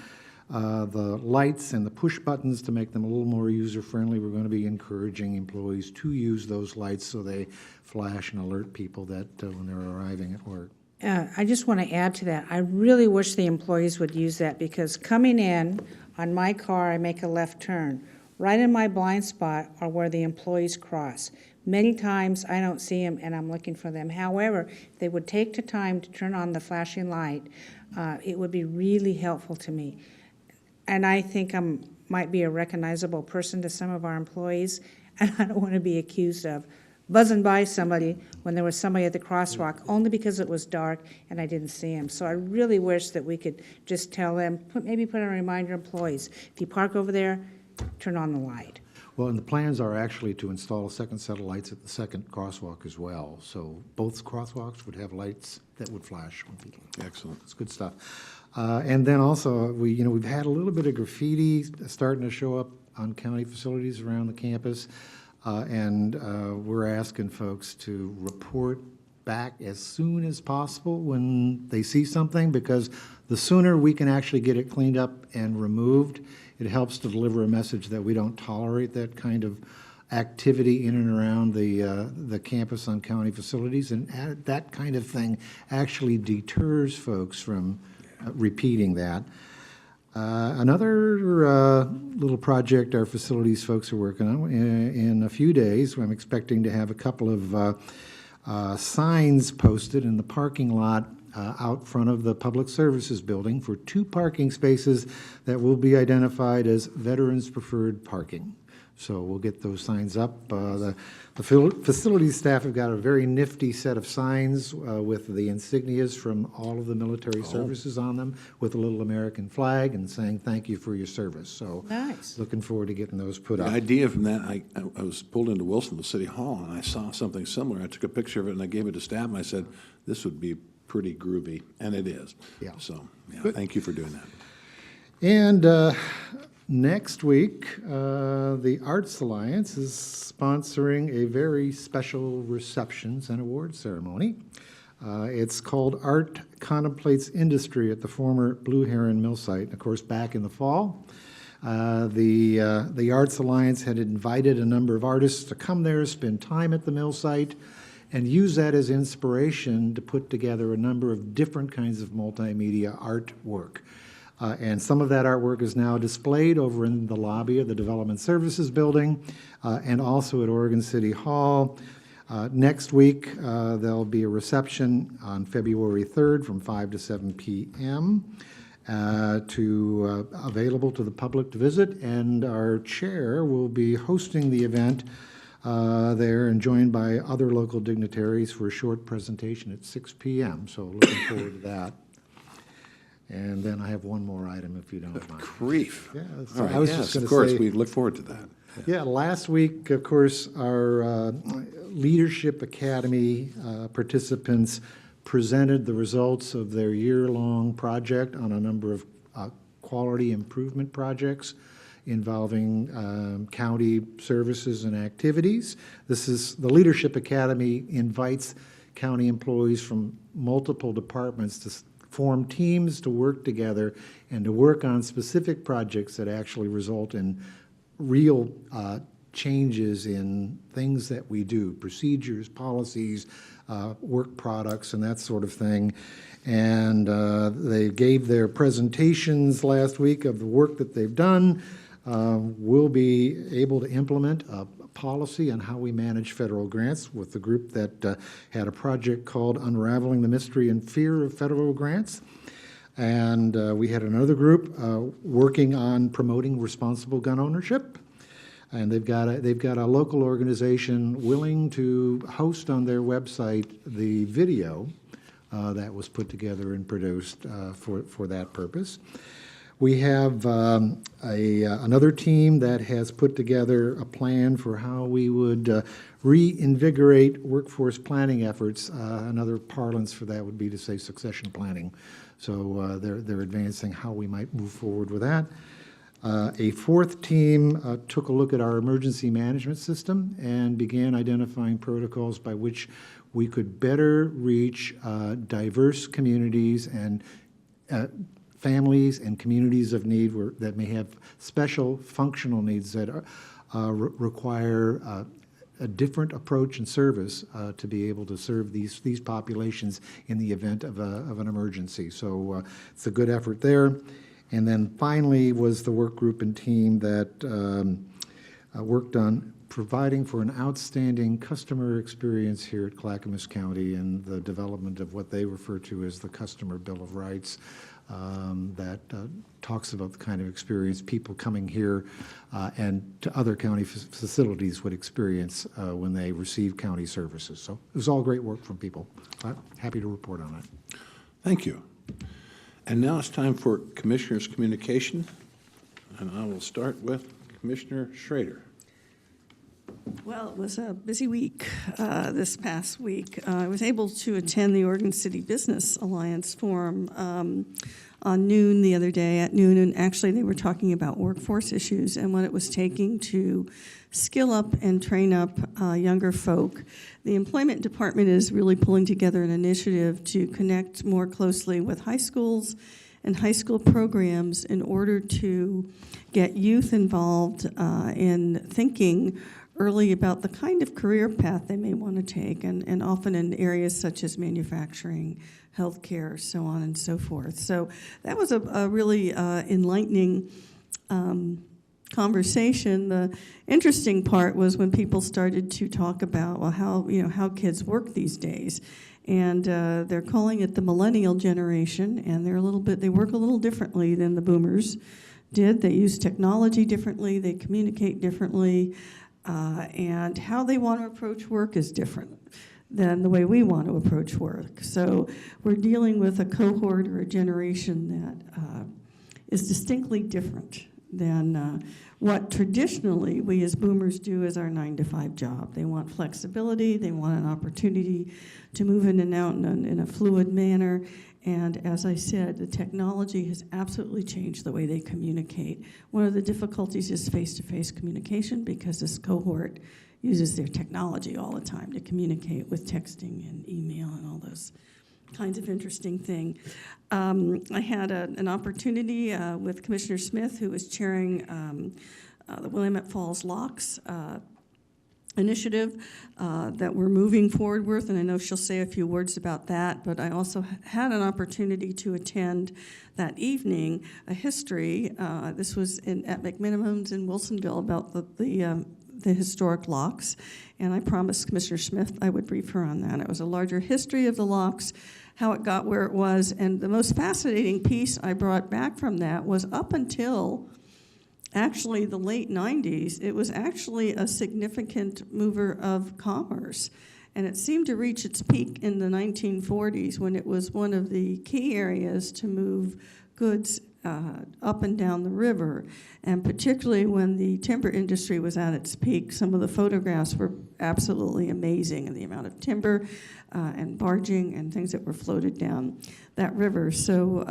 the lights and the push buttons to make them a little more user-friendly. We're going to be encouraging employees to use those lights so they flash and alert people that when they're arriving at work. I just want to add to that. I really wish the employees would use that, because coming in on my car, I make a left turn. Right in my blind spot are where the employees cross. Many times I don't see them and I'm looking for them. However, if they would take the time to turn on the flashing light, it would be really helpful to me. And I think I might be a recognizable person to some of our employees, and I don't want to be accused of buzzing by somebody when there was somebody at the crosswalk only because it was dark and I didn't see him. So I really wish that we could just tell them, maybe put a reminder, employees, if you park over there, turn on the light. Well, and the plans are actually to install a second set of lights at the second crosswalk as well. So both crosswalks would have lights that would flash when people. Excellent. It's good stuff. And then also, we've had a little bit of graffiti starting to show up on county facilities around the campus, and we're asking folks to report back as soon as possible when they see something, because the sooner we can actually get it cleaned up and removed, it helps to deliver a message that we don't tolerate that kind of activity in and around the campus on county facilities, and that kind of thing actually deters folks from repeating that. Another little project our facilities folks are working on in a few days. I'm expecting to have a couple of signs posted in the parking lot out front of the Public Services Building for 2 parking spaces that will be identified as Veterans Preferred Parking. So we'll get those signs up. The facilities staff have got a very nifty set of signs with the insignias from all of the military services on them, with a little American flag and saying thank you for your service. So Nice. looking forward to getting those put The up. idea from that, I was pulled into Wilsonville City Hall, and I saw something similar. I took a picture of it, and I gave it to staff, and I said, this would be pretty groovy, and it is. Yeah. So, yeah, Good. thank you for doing that. And next week, the Arts Alliance is sponsoring a very special receptions and award ceremony. It's called Art Contemplates Industry at the former Blue Heron Mill site. And of course, back in the fall, the Arts Alliance had invited a number of artists to come there, spend time at the mill site, and use that as inspiration to put together a number of different kinds of multimedia artwork. And some of that artwork is now displayed over in the lobby of the Development Services Building and also at Oregon City Hall. Next week, there'll be a reception on February 3rd from 5 to 7 p.m. Available to the public to visit, and our chair will be hosting the event there and joined by other local dignitaries for a short presentation at 6 p.m. So looking forward to that. And then I have one more item, if you don't mind. Grief. Yeah, All so right, I was yes, just gonna of course, say- we look forward to that. Yeah, last week, of course, our Leadership Academy participants presented the results of their year-long project on a number of quality improvement projects involving county services and activities. The Leadership Academy invites county employees from multiple departments to form teams to work together and to work on specific projects that actually result in real changes in things that we do, procedures, policies, work products, and that sort of thing. And they gave their presentations last week of the work that they've done. We'll be able to implement a policy on how we manage federal grants with the group that had a project called Unraveling the Mystery and Fear of Federal Grants. And we had another group working on promoting responsible gun ownership. And they've got a local organization willing to host on their website the video that was put together and produced for that purpose. We have another team that has put together a plan for how we would reinvigorate workforce planning efforts. Another parlance for that would be to say succession planning. So they're advancing how we might move forward with that. A fourth team took a look at our emergency management system and began identifying protocols by which we could better reach diverse communities and families and communities of need that may have special functional needs that require a different approach and service to be able to serve these populations in the event of an emergency. So it's a good effort there. And then finally was the work group and team that worked on providing for an outstanding customer experience here at Clackamas County and the development of what they refer to as the Customer Bill of Rights that talks about the kind of experience people coming here and to other county facilities would experience when they receive county services. So it was all great work from people. Happy to report on it. Thank you. And now it's time for Commissioners' communication, and I will start with Commissioner Schrader. Well, it was a busy week this past week. I was able to attend the Oregon City Business Alliance Forum on noon the other day at noon, and actually they were talking about workforce issues and what it was taking to skill up and train up younger folk. The Employment Department is really pulling together an initiative to connect more closely with high schools and high school programs in order to get youth involved in thinking early about the kind of career path they may want to take, and often in areas such as manufacturing, healthcare, so on and so forth. So that was a really enlightening conversation. The interesting part was when people started to talk about, well, how kids work these days. And they're calling it the millennial generation, and they work a little differently than the boomers did. They use technology differently, they communicate differently, and how they want to approach work is different than the way we want to approach work. So we're dealing with a cohort or a generation that is distinctly different than what traditionally we as boomers do as our 9-to-5 job. They want flexibility, they want an opportunity to move in and out in a fluid manner, and as I said, the technology has absolutely changed the way they communicate. One of the difficulties is face-to-face communication because this cohort uses their technology all the time to communicate with texting and email and all those kinds of interesting things. I had an opportunity with Commissioner Smith, who was chairing the Willamette Falls Locks initiative that we're moving forward with, and I know she'll say a few words about that, but I also had an opportunity to attend that evening a history. This was at McMinimum's in Wilsonville about the historic locks, and I promised Commissioner Smith I would brief her on that. It was a larger history of the locks, how it got where it was, and the most fascinating piece I brought back from that was up until actually the late 90s, it was actually a significant mover of commerce. And it seemed to reach its peak in the 1940s when it was one of the key areas to move goods up and down the river. And particularly when the timber industry was at its peak, some of the photographs were absolutely amazing, and the amount of timber and barging and things that were floated down that river. So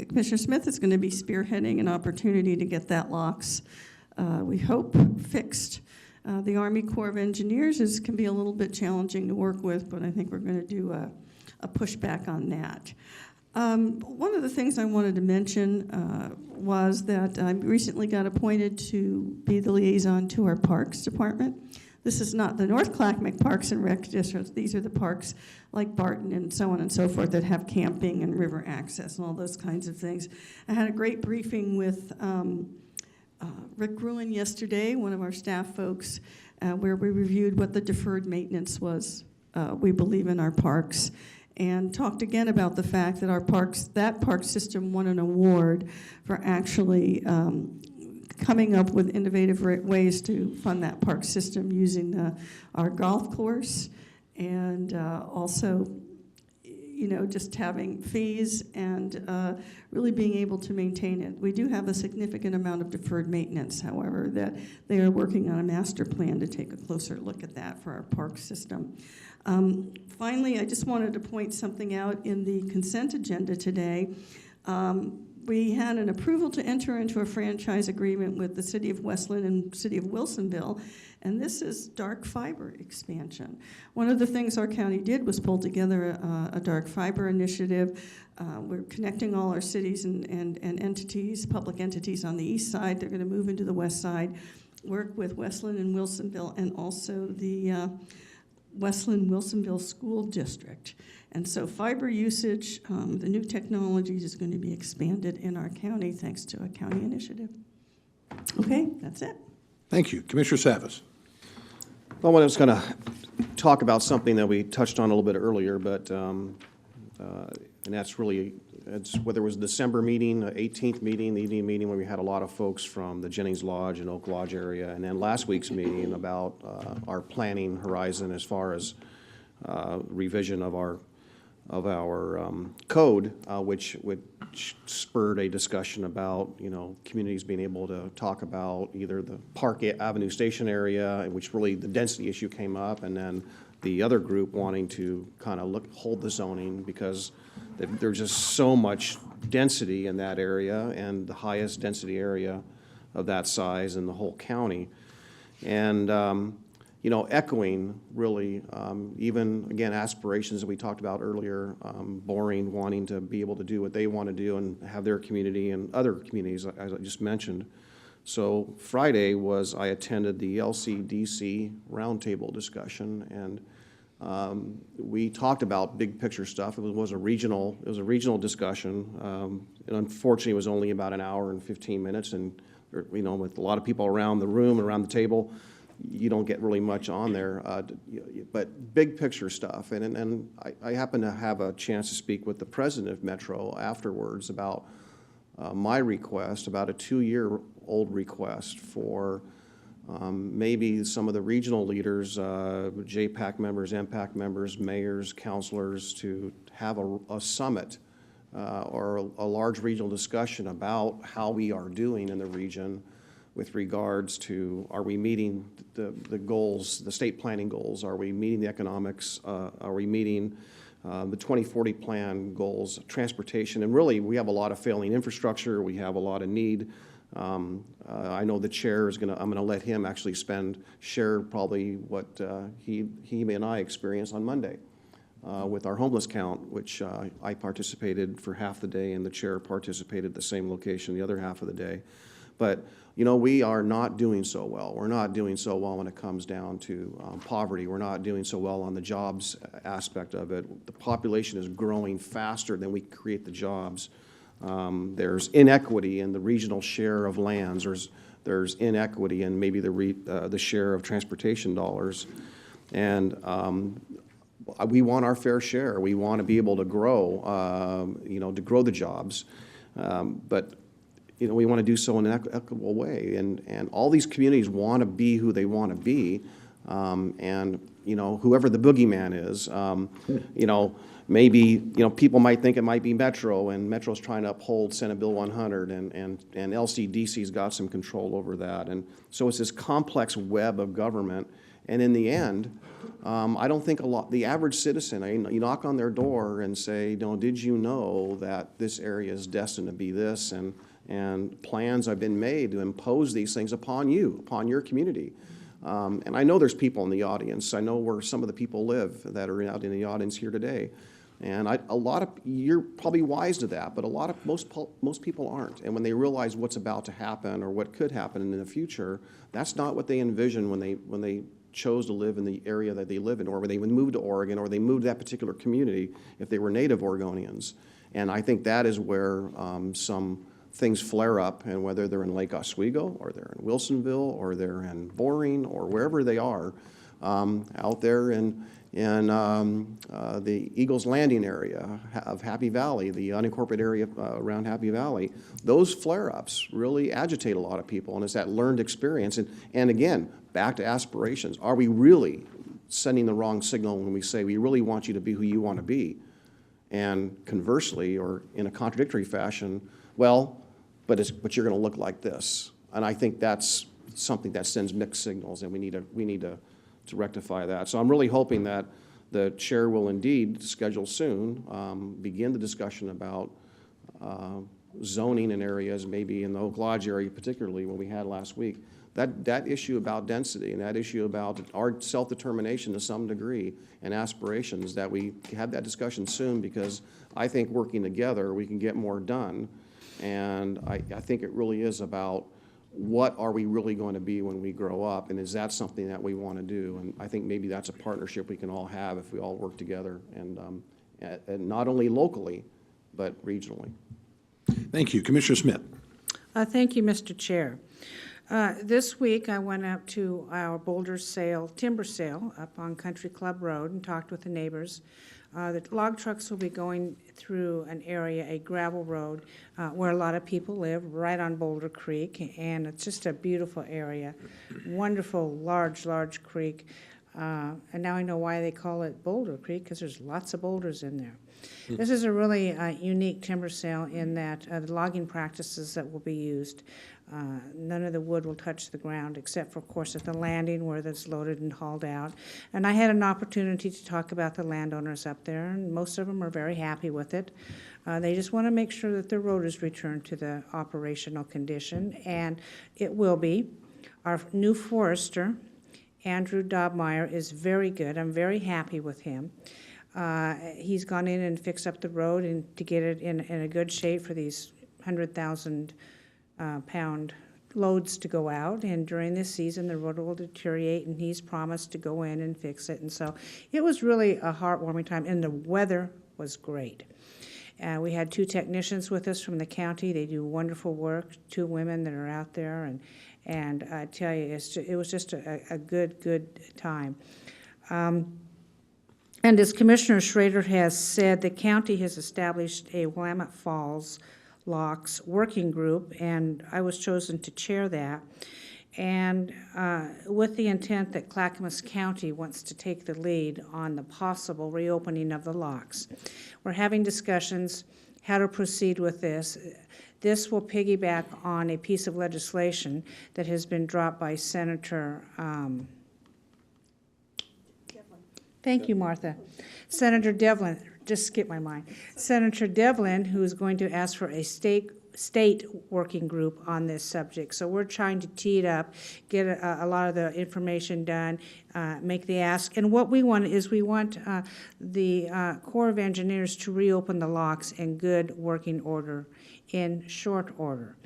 Commissioner Smith is going to be spearheading an opportunity to get that locks, we hope, fixed. The Army Corps of Engineers can be a little bit challenging to work with, but I think we're going to do a pushback on that. One of the things I wanted to mention was that I recently got appointed to be the liaison to our Parks Department. This is not the North Clackamas Parks and Rec District. These are the parks like Barton and so on and so forth that have camping and river access and all those kinds of things. I had a great briefing with Rick Gruen yesterday, one of our staff folks, where we reviewed what the deferred maintenance was, we believe, in our parks, and talked again about the fact that our parks, that park system won an award for actually coming up with innovative ways to fund that park system using our golf course and also, you know, just having fees and really being able to maintain it. We do have a significant amount of deferred maintenance, however, that they are working on a master plan to take a closer look at that for our park system. Finally, I just wanted to point something out in the consent agenda today. We had an approval to enter into a franchise agreement with the City of Westland and City of Wilsonville, and this is dark fiber expansion. One of the things our county did was pull together a dark fiber initiative. We're connecting all our cities and entities, public entities on the east side. They're going to move into the west side, work with Westland and Wilsonville, and also the Westland-Wilsonville School District. And so fiber usage, the new technologies is going to be expanded in our county thanks to a county initiative. Okay, that's it. Thank you. Commissioner Savas. Well, I was going to talk about something that we touched on a little bit earlier, but and that's really, it's whether it was the December meeting, 18th meeting, the evening meeting where we had a lot of folks from the Jennings Lodge and Oak Lodge area, and then last week's meeting about our planning horizon as far as revision of our code, which spurred a discussion about, you know, communities being able to talk about either the Park Avenue Station area, in which really the density issue came up, and then the other group wanting to kind of hold the zoning because there's just so much density in that area, and the highest density area of that size in the whole county. And you know, echoing really, even, again, aspirations that we talked about earlier, Boring wanting to be able to do what they want to do and have their community and other communities, as I just mentioned. So Friday I attended the LCDC roundtable discussion, and we talked about big picture stuff. It was a regional discussion, and unfortunately it was only about an hour and 15 minutes, and, you know, with a lot of people around the room, around the table, you don't get really much on there, but big picture stuff. And I happened to have a chance to speak with the president of Metro afterwards about my request, about a 2-year-old request for maybe some of the regional leaders, JPAC members, MPAC members, mayors, councilors, to have a summit or a large regional discussion about how we are doing in the region with regards to, are we meeting the goals, the state planning goals? Are we meeting the economics? Are we meeting the 2040 plan goals, transportation? And really, we have a lot of failing infrastructure. We have a lot of need. I know the chair is I'm gonna let him actually share probably what he and I experienced on Monday with our homeless count, which I participated for half the day, and the chair participated the same location the other half of the day. But, you know, we are not doing so well. We're not doing so well when it comes down to poverty. We're not doing so well on the jobs aspect of it. The population is growing faster than we create the jobs. There's inequity in the regional share of lands. There's inequity in maybe the share of transportation dollars. And we want our fair share. We want to be able to grow, you know, to grow the jobs. But you know, we want to do so in an equitable way. And all these communities want to be who they want to be, And, whoever the boogeyman is, maybe, people might think it might be Metro, and Metro's trying to uphold Senate Bill 100, and LCDC's got some control over that. And so it's this complex web of government. And in the end, I don't think the average citizen, you knock on their door and say, did you know that this area is destined to be this? And plans have been made to impose these things upon you, upon your community. And I know there's people in the audience. I know where some of the people live that are out in the audience here today. And you're probably wise to that, but most people aren't. And when they realize what's about to happen or what could happen in the future, that's not what they envisioned when they chose to live in the area that they live in, or when they moved to Oregon, or they moved to that particular community if they were native Oregonians. And I think that is where some things flare up, and whether they're in Lake Oswego, or they're in Wilsonville, or they're in Boring, or wherever they are, out there in the Eagles Landing area of Happy Valley, the unincorporated area around Happy Valley, those flare-ups really agitate a lot of people, and it's that learned experience. And again, back to aspirations. Are we really sending the wrong signal when we say we really want you to be who you want to be? And conversely, or in a contradictory fashion, well, but you're going to look like this. And I think that's something that sends mixed signals, and we need to rectify that. So I'm really hoping that the chair will indeed schedule soon, begin the discussion about zoning in areas, maybe in the Oak Lodge area particularly, when we had last week. That issue about density, and that issue about our self-determination to some degree and aspirations, that we have that discussion soon, because I think working together we can get more done. And I think it really is about what are we really going to be when we grow up, and is that something that we want to do? And I think maybe that's a partnership we can all have if we all work together, and not only locally, but regionally. Thank you. Commissioner Smith. Thank you, Mr. Chair. This week, I went up to our Boulder timber sale up on Country Club Road, and talked with the neighbors. The log trucks will be going through an area, a gravel road, where a lot of people live, right on Boulder Creek, and it's just a beautiful area. Wonderful, large creek. And now I know why they call it Boulder Creek, because there's lots of boulders in there. This is a really unique timber sale in that the logging practices that will be used, none of the wood will touch the ground, except for, of course, at the landing where that's loaded and hauled out. And I had an opportunity to talk about the landowners up there, and most of them are very happy with it. They just want to make sure that the road is returned to the operational condition, and it will be. Our new forester, Andrew Dobmeyer, is very good. I'm very happy with him. He's gone in and fixed up the road and to get it in a good shape for these 100,000 pound loads to go out. And during this season, the road will deteriorate, and he's promised to go in and fix it. And so it was really a heartwarming time, and the weather was great. We had 2 technicians with us from the county. They do wonderful work, 2 women that are out there, and I tell you, it was just a good time. And as Commissioner Schrader has said, the county has established a Willamette Falls Locks working group, and I was chosen to chair that. And with the intent that Clackamas County wants to take the lead on the possible reopening of the locks. We're having discussions how to proceed with this. This will piggyback on a piece of legislation that has been dropped by Senator Thank you, Martha. Senator Devlin, just skipped my mind. Senator Devlin, who is going to ask for a state working group on this subject. So we're trying to tee it up, get a lot of the information done, make the ask. And what we want is the Corps of Engineers to reopen the locks in good working order, in short order.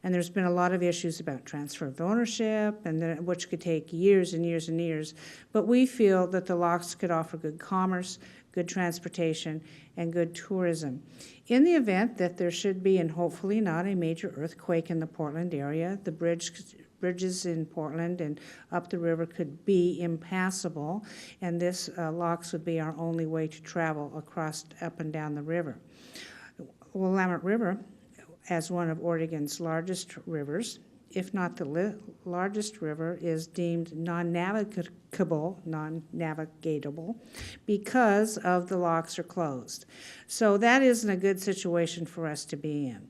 And there's been a lot of issues about transfer of ownership, and which could take years and years and years. But we feel that the locks could offer good commerce, good transportation, and good tourism. In the event that there should be, and hopefully not, a major earthquake in the Portland area, the bridges in Portland and up the river could be impassable, and this locks would be our only way to travel across, up and down the river. Willamette River, as one of Oregon's largest rivers, if not the largest river, is deemed non-navigatable, because of the locks are closed. So that isn't a good situation for us to be in.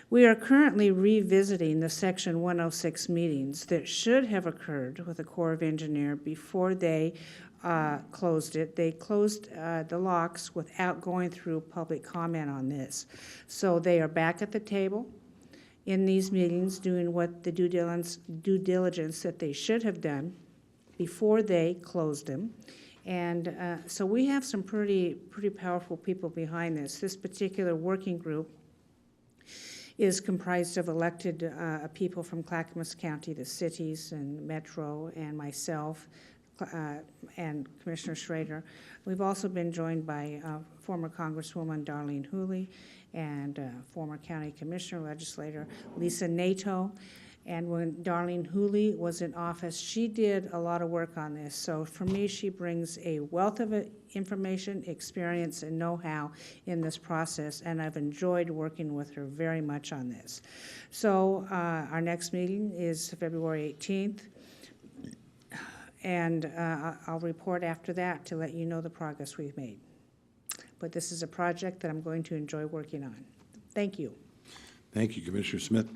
We are currently revisiting the Section 106 meetings that should have occurred with the Corps of Engineer before they closed it. They closed the locks without going through public comment on this. So they are back at the table in these meetings doing what the due diligence that they should have done before they closed them. And so we have some pretty powerful people behind this. This particular working group is comprised of elected people from Clackamas County, the cities and Metro, and myself, and Commissioner Schrader. We've also been joined by former Congresswoman Darlene Hooley and former County Commissioner legislator Lisa Nato. And when Darlene Hooley was in office, she did a lot of work on this. So for me, she brings a wealth of information, experience, and know-how in this process, and I've enjoyed working with her very much on this. So our next meeting is February 18th, and I'll report after that to let you know the progress we've made. But this is a project that I'm going to enjoy working on. Thank you. Thank you, Commissioner Smith.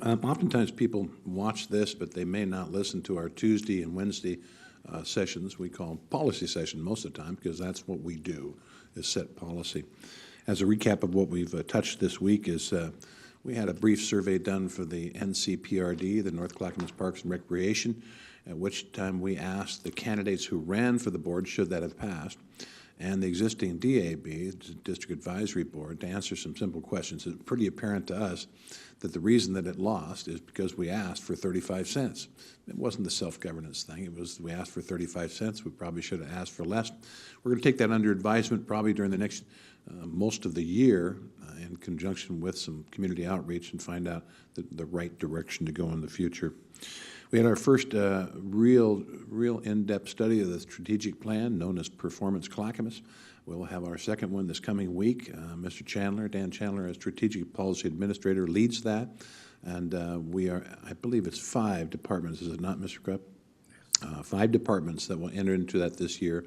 Oftentimes people watch this, but they may not listen to our Tuesday and Wednesday sessions. We call them policy session most of the time because that's what we do, is set policy. As a recap of what we've touched this week is we had a brief survey done for the NCPRD, the North Clackamas Parks and Recreation, at which time we asked the candidates who ran for the board, should that have passed, and the existing DAB, District Advisory Board, to answer some simple questions. It's pretty apparent to us that the reason that it lost is because we asked for 35 cents. It wasn't the self-governance thing. It was we asked for 35 cents. We probably should have asked for less. We're going to take that under advisement probably during the next most of the year in conjunction with some community outreach and find out the right direction to go in the future. We had our first real in-depth study of the strategic plan known as Performance Clackamas. We'll have our second one this coming week. Mr. Chandler, Dan Chandler, as Strategic Policy Administrator, leads that. And we are, I believe it's 5 departments, is it not, Mr. Krupp? 5 departments that will enter into that this year.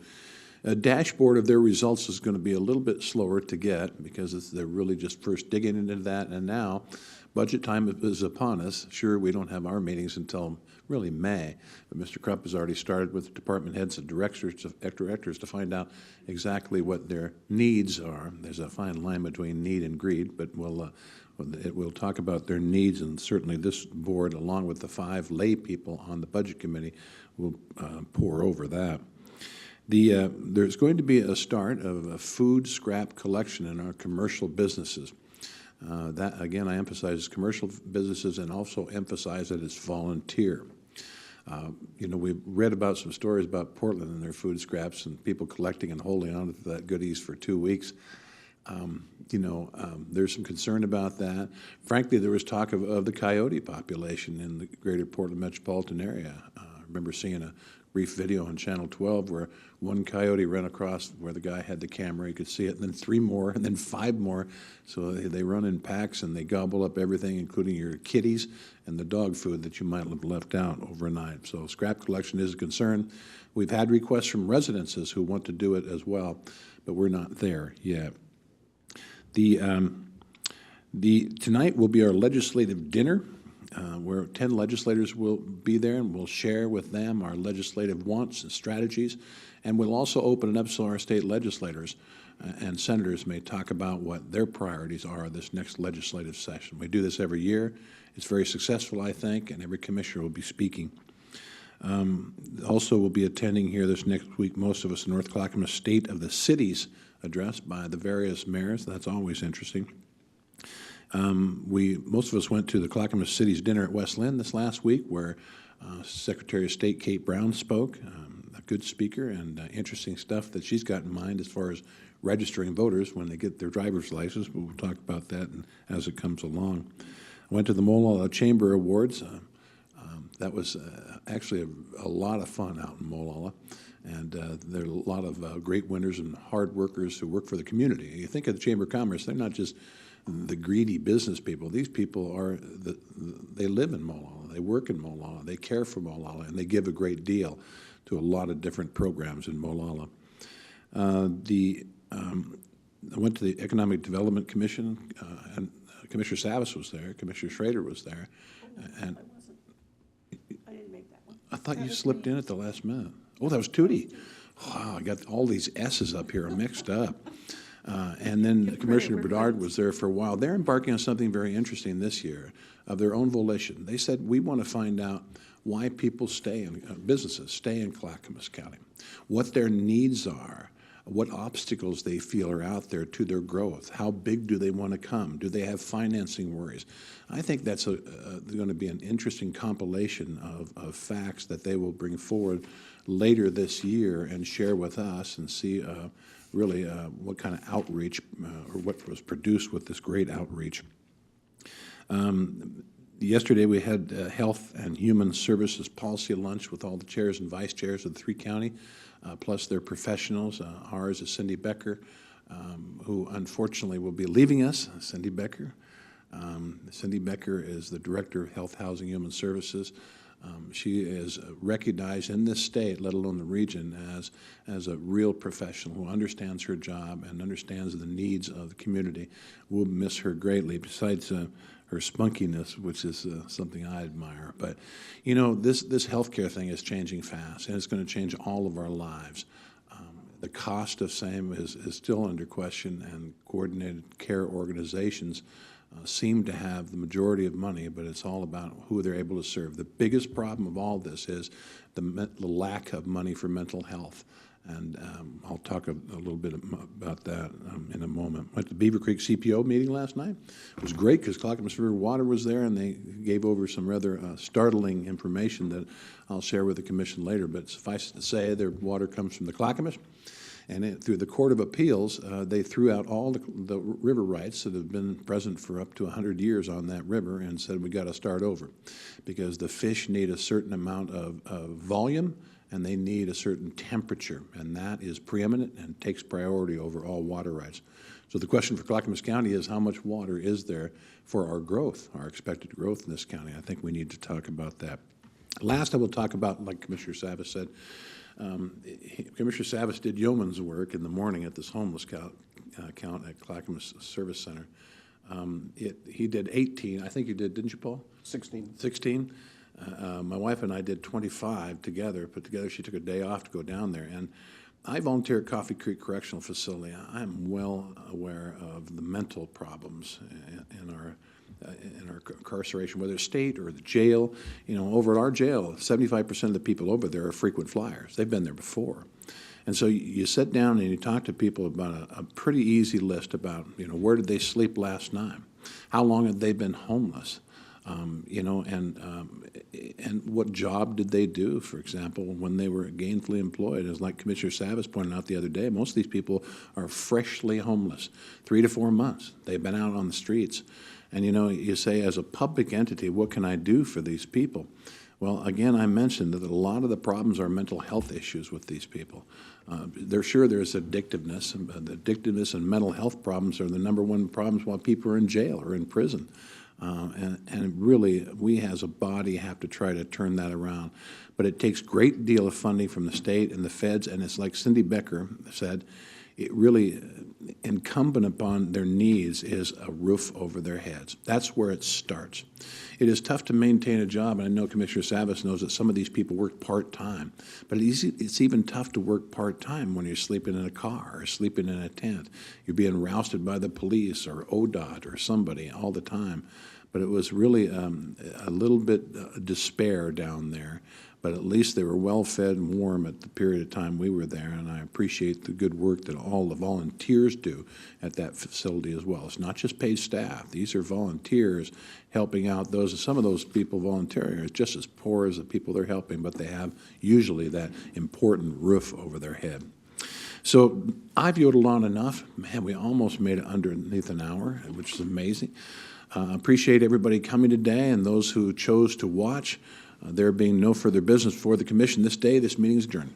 A dashboard of their results is going to be a little bit slower to get because they're really just first digging into that. And now budget time is upon us. Sure, we don't have our meetings until really May, but Mr. Krupp has already started with department heads and directors to find out exactly what their needs are. There's a fine line between need and greed, but we'll talk about their needs, and certainly this board, along with the 5 lay people on the budget committee, will pore over that. There's going to be a start of a food scrap collection in our commercial businesses. That, again, I emphasize commercial businesses and also emphasize that it's volunteer. You know, we've read about some stories about Portland and their food scraps and people collecting and holding on to that goodies for 2 weeks. There's some concern about that. Frankly, there was talk of the coyote population in the greater Portland metropolitan area. I remember seeing a brief video on Channel 12 where one coyote ran across where the guy had the camera, he could see it, and then 3 more, and then 5 more. So they run in packs and they gobble up everything, including your kitties and the dog food that you might have left out overnight. So scrap collection is a concern. We've had requests from residences who want to do it as well, but we're not there yet. Tonight will be our legislative dinner, where 10 legislators will be there, and we'll share with them our legislative wants and strategies. And we'll also open it up so our state legislators and senators may talk about what their priorities are this next legislative session. We do this every year. It's very successful, I think, and every commissioner will be speaking. Also, we'll be attending here this next week, most of us, in North Clackamas State of the Cities address by the various mayors. That's always interesting. Most of us went to the Clackamas Cities dinner at West Lynn this last week, where Secretary of State Kate Brown spoke, a good speaker, and interesting stuff that she's got in mind as far as registering voters when they get their driver's license. But we'll talk about that as it comes along. I went to the Molalla Chamber Awards. That was actually a lot of fun out in Molalla. And there are a lot of great winners and hard workers who work for the community. You think of the Chamber of Commerce, they're not just the greedy business people. These people they live in Molalla, they work in Molalla, they care for Molalla, and they give a great deal to a lot of different programs in Molalla. I went to the Economic Development Commission, and Commissioner Savas was there, Commissioner Schrader was there, and I didn't make that one. I thought you slipped in at the last minute. Oh, that was Tootie. Wow, I got all these S's up here mixed up. And then Commissioner Bedard was there for a while. They're embarking on something very interesting this year of their own volition. They said, we want to find out why people stay in, businesses stay in Clackamas County, what their needs are, what obstacles they feel are out there to their growth, how big do they want to come, do they have financing worries. I think that's going to be an interesting compilation of facts that they will bring forward later this year and share with us and see really what kind of outreach or what was produced with this great outreach. Yesterday we had Health and Human Services Policy Lunch with all the chairs and vice chairs of the 3 county, plus their professionals. Ours is Cindy Becker, who unfortunately will be leaving us, Cindy Becker. Cindy Becker is the Director of Health, Housing, Human Services. She is recognized in this state, let alone the region, as a real professional who understands her job and understands the needs of the community. We'll miss her greatly, besides her spunkiness, which is something I admire. But, you know, this healthcare thing is changing fast, and it's going to change all of our lives. The cost of same is still under question, and coordinated care organizations seem to have the majority of money, but it's all about who they're able to serve. The biggest problem of all this is the lack of money for mental health. And I'll talk a little bit about that in a moment. Went to Beaver Creek CPO meeting last night. It was great because Clackamas River Water was there, and they gave over some rather startling information that I'll share with the commission later. But suffice it to say, their water comes from the Clackamas. And through the Court of Appeals, they threw out all the river rights that have been present for up to 100 years on that river and said we got to start over because the fish need a certain amount of volume and they need a certain temperature, and that is preeminent and takes priority over all water rights. So the question for Clackamas County is how much water is there for our growth, our expected growth in this county? I think we need to talk about that. Last, I will talk about, like Commissioner Savas said, Commissioner Savas did yeoman's work in the morning at this homeless count at Clackamas Service Center. He did 18, I think you did, didn't you, Paul? 16. 16? My wife and I did 25 together, put together. She took a day off to go down there. And I volunteer at Coffee Creek Correctional Facility. I'm well aware of the mental problems in our incarceration, whether it's state or the jail. You know, over at our jail, 75% of the people over there are frequent flyers. They've been there before. And so you sit down and you talk to people about a pretty easy list about, you know, where did they sleep last night? How long have they been homeless? You know, and what job did they do, for example, when they were gainfully employed? As like Commissioner Savas pointed out the other day, most of these people are freshly homeless, 3 to 4 months. They've been out on the streets. And, you know, you say, as a public entity, what can I do for these people? Well, again, I mentioned that a lot of the problems are mental health issues with these people. There's addictiveness. The addictiveness and mental health problems are the #1 problems while people are in jail or in prison. And really, we as a body have to try to turn that around. But it takes a great deal of funding from the state and the feds, and it's like Cindy Becker said, it really incumbent upon their needs is a roof over their heads. That's where it starts. It is tough to maintain a job, and I know Commissioner Savas knows that some of these people work part-time, but it's even tough to work part-time when you're sleeping in a car or sleeping in a tent. You're being rousted by the police or ODOT or somebody all the time. But it was really a little bit despair down there. But at least they were well-fed and warm at the period of time we were there, and I appreciate the good work that all the volunteers do at that facility as well. It's not just paid staff. These are volunteers helping out those. Some of those people volunteering are just as poor as the people they're helping, but they have usually that important roof over their head. So I've yodeled on enough. Man, we almost made it underneath an hour, which is amazing. Appreciate everybody coming today and those who chose to watch. There being no further business before the commission this day, this meeting is adjourned.